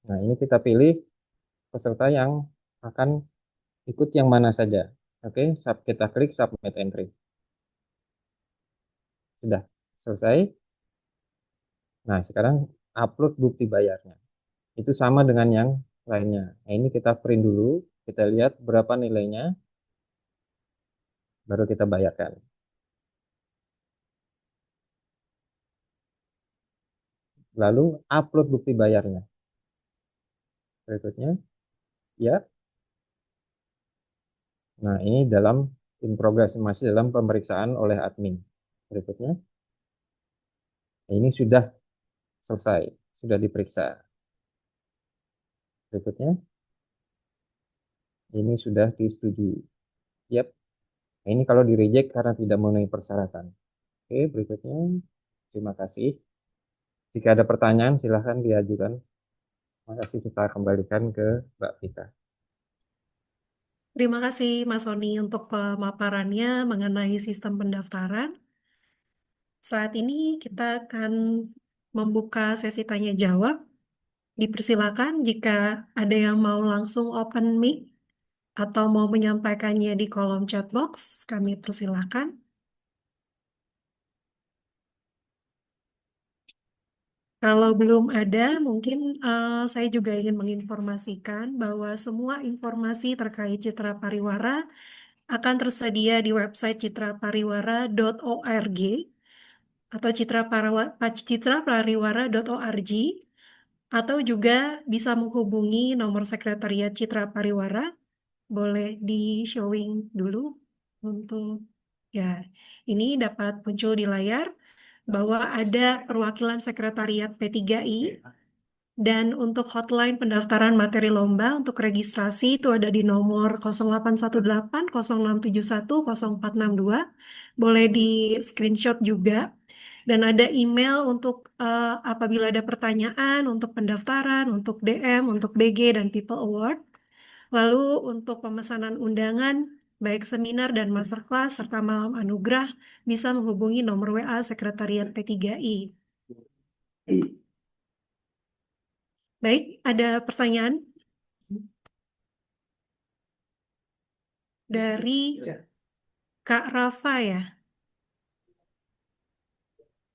Nah, ini kita pilih peserta yang akan ikut yang mana saja. Oke, kita klik submit entry. Sudah selesai. Nah, sekarang upload bukti bayarnya. Itu sama dengan yang lainnya. Nah, ini kita print dulu. Kita lihat berapa nilainya. Baru kita bayarkan. Lalu upload bukti bayarnya. Berikutnya. Ya. Nah, ini dalam in progress. Masih dalam pemeriksaan oleh admin. Berikutnya. Nah, ini sudah selesai. Sudah diperiksa. Berikutnya. Ini sudah disetujui. Yap. Nah, ini kalau di reject karena tidak memenuhi persyaratan. Oke, berikutnya. Terima kasih. Jika ada pertanyaan, silahkan diajukan. Terima kasih, kita kembalikan ke Mbak Vita. Terima kasih Mas Sony untuk pemaparannya mengenai sistem pendaftaran. Saat ini kita akan membuka sesi tanya jawab. Dipersilakan jika ada yang mau langsung open mic atau mau menyampaikannya di kolom chat box, kami persilakan. Kalau belum ada, mungkin saya juga ingin menginformasikan bahwa semua informasi terkait Citra Pariwara akan tersedia di website citrapariwara.org atau citrapariwara.org atau juga bisa menghubungi nomor sekretariat Citra Pariwara boleh di-showing dulu untuk ya, ini dapat muncul di layar bahwa ada perwakilan sekretariat P3I dan untuk hotline pendaftaran materi lomba untuk registrasi itu ada di nomor 0818 0671 0462. Boleh di screenshot juga. Dan ada email untuk apabila ada pertanyaan untuk pendaftaran, untuk DM, untuk BG, dan People Award. Lalu untuk pemesanan undangan, baik seminar dan masterclass, serta malam anugerah, bisa menghubungi nomor WA Sekretariat P3I. Baik, ada pertanyaan dari Kak Rafa ya?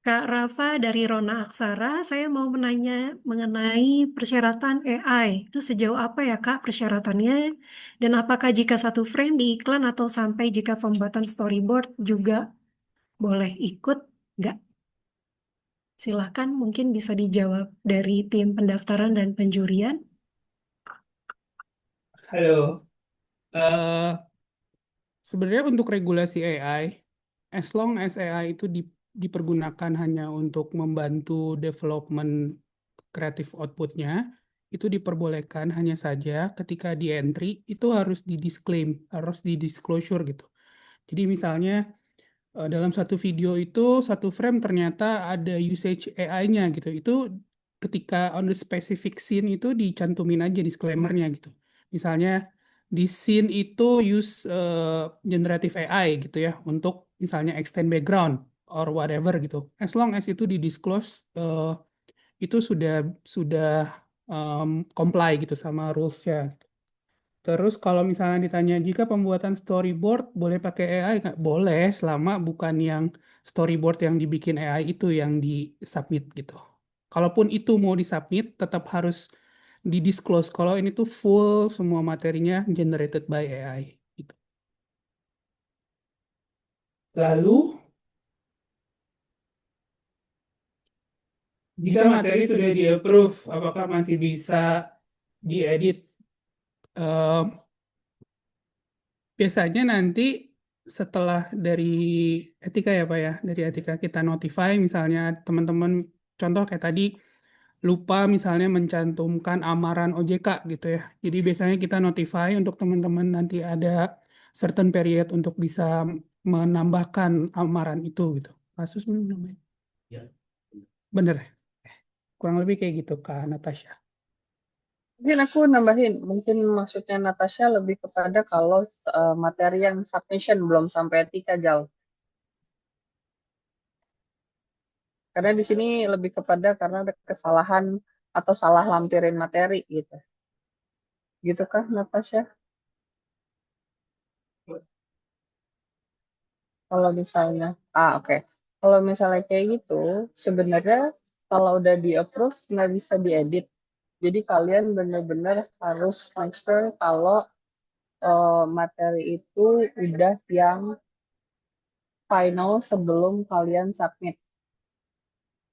Kak Rafa dari Rona Aksara, saya mau menanya mengenai persyaratan AI. Itu sejauh apa ya Kak persyaratannya? Dan apakah jika satu frame di iklan atau sampai jika pembuatan storyboard juga boleh ikut? Nggak? Silakan mungkin bisa dijawab dari tim pendaftaran dan penjurian. Halo. Sebenarnya untuk regulasi AI, as long as AI itu dipergunakan hanya untuk membantu development creative outputnya, itu diperbolehkan, hanya saja ketika di entry itu harus di-disclaim, harus di-disclosure gitu. Jadi misalnya dalam satu video itu, satu frame ternyata ada usage AI-nya gitu. Itu ketika on the specific scene itu dicantumin aja disclaimer-nya gitu. Misalnya di scene itu use generative AI gitu ya untuk misalnya extend background or whatever gitu. As long as itu di-disclose, itu sudah comply gitu sama rules-nya. Terus kalau misalnya ditanya jika pembuatan storyboard boleh pakai AI nggak? Boleh, selama bukan yang storyboard yang dibikin AI itu yang di-submit gitu. Kalaupun itu mau di-submit, tetap harus di-disclose kalau ini tuh full semua materinya generated by AI. Gitu. Lalu, jika materi sudah di-approve, apakah masih bisa diedit? Biasanya nanti setelah dari etika ya Pak ya, dari etika kita notify misalnya teman-teman, contoh kayak tadi lupa misalnya mencantumkan amaran OJK gitu ya. Jadi biasanya kita notify untuk teman-teman nanti ada certain period untuk bisa menambahkan amaran itu gitu. Kasus namanya. Ya. Bener ya? Kurang lebih kayak gitu Kak Natasha. Mungkin aku nambahin, mungkin maksudnya Natasha lebih kepada kalau materi yang submission belum sampai etika jauh. Karena di sini lebih kepada karena ada kesalahan atau salah lampirin materi gitu. Gitu kah Natasha? Kalau misalnya, oke. Kalau misalnya kayak gitu, sebenarnya kalau udah di approve nggak bisa diedit. Jadi kalian benar-benar harus make sure kalau materi itu udah yang final sebelum kalian submit.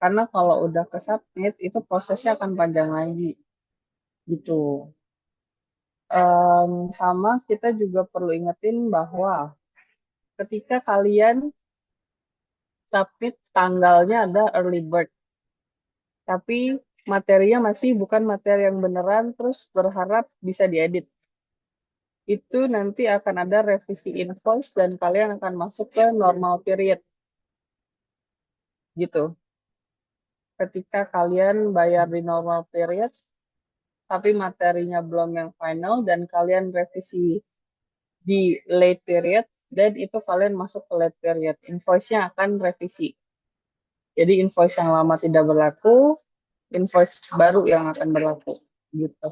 Karena kalau udah ke submit itu prosesnya akan panjang lagi gitu. Sama kita juga perlu ingetin bahwa ketika kalian submit tanggalnya ada early bird, tapi materinya masih bukan materi yang beneran, terus berharap bisa diedit. Itu nanti akan ada revisi invoice dan kalian akan masuk ke normal period. Gitu. Ketika kalian bayar di normal period, tapi materinya belum yang final dan kalian revisi di late period, dan itu kalian masuk ke late period. Invoice-nya akan revisi. Jadi invoice yang lama tidak berlaku, invoice baru yang akan berlaku. Gitu.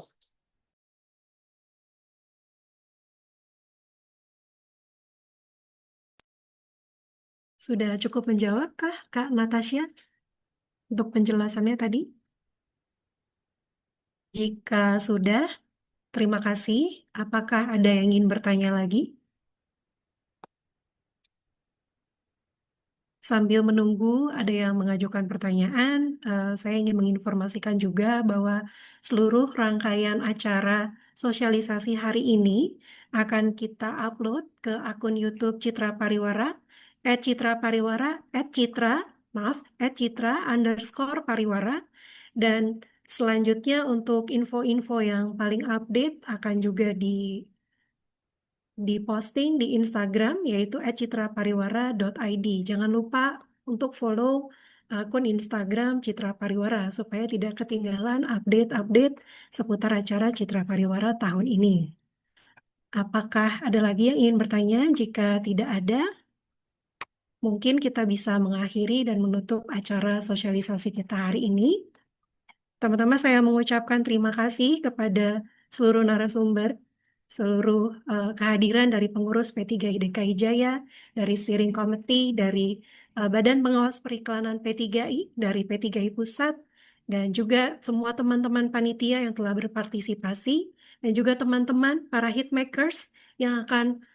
Sudah cukup menjawab kah Kak Natasha untuk penjelasannya tadi? Jika sudah, terima kasih. Apakah ada yang ingin bertanya lagi? Sambil menunggu ada yang mengajukan pertanyaan, saya ingin menginformasikan juga bahwa seluruh rangkaian acara sosialisasi hari ini akan kita upload ke akun YouTube Citra Pariwara, @citrapariwara, @citra_pariwara, dan selanjutnya untuk info-info yang paling update akan juga diposting di Instagram yaitu @citrapariwara.id. Jangan lupa untuk follow akun Instagram Citra Pariwara supaya tidak ketinggalan update-update seputar acara Citra Pariwara tahun ini. Apakah ada lagi yang ingin bertanya? Jika tidak ada, mungkin kita bisa mengakhiri dan menutup acara sosialisasi kita hari ini. Pertama-tama saya mengucapkan terima kasih kepada seluruh narasumber, seluruh kehadiran dari pengurus P3 DKI Jaya, dari steering committee, dari Badan Pengawas Periklanan P3I, dari P3I Pusat, dan juga semua teman-teman panitia yang telah berpartisipasi, dan juga teman-teman para hitmakers yang akan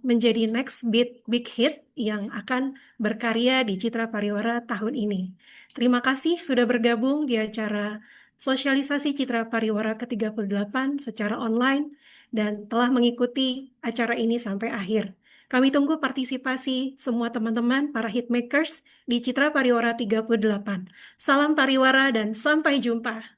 menjadi next big hit yang akan berkarya di Citra Pariwara tahun ini. Terima kasih sudah bergabung di acara sosialisasi Citra Pariwara ke-38 secara online dan telah mengikuti acara ini sampai akhir. Kami tunggu partisipasi semua teman-teman para hitmakers di Citra Pariwara 38. Salam Pariwara dan sampai jumpa.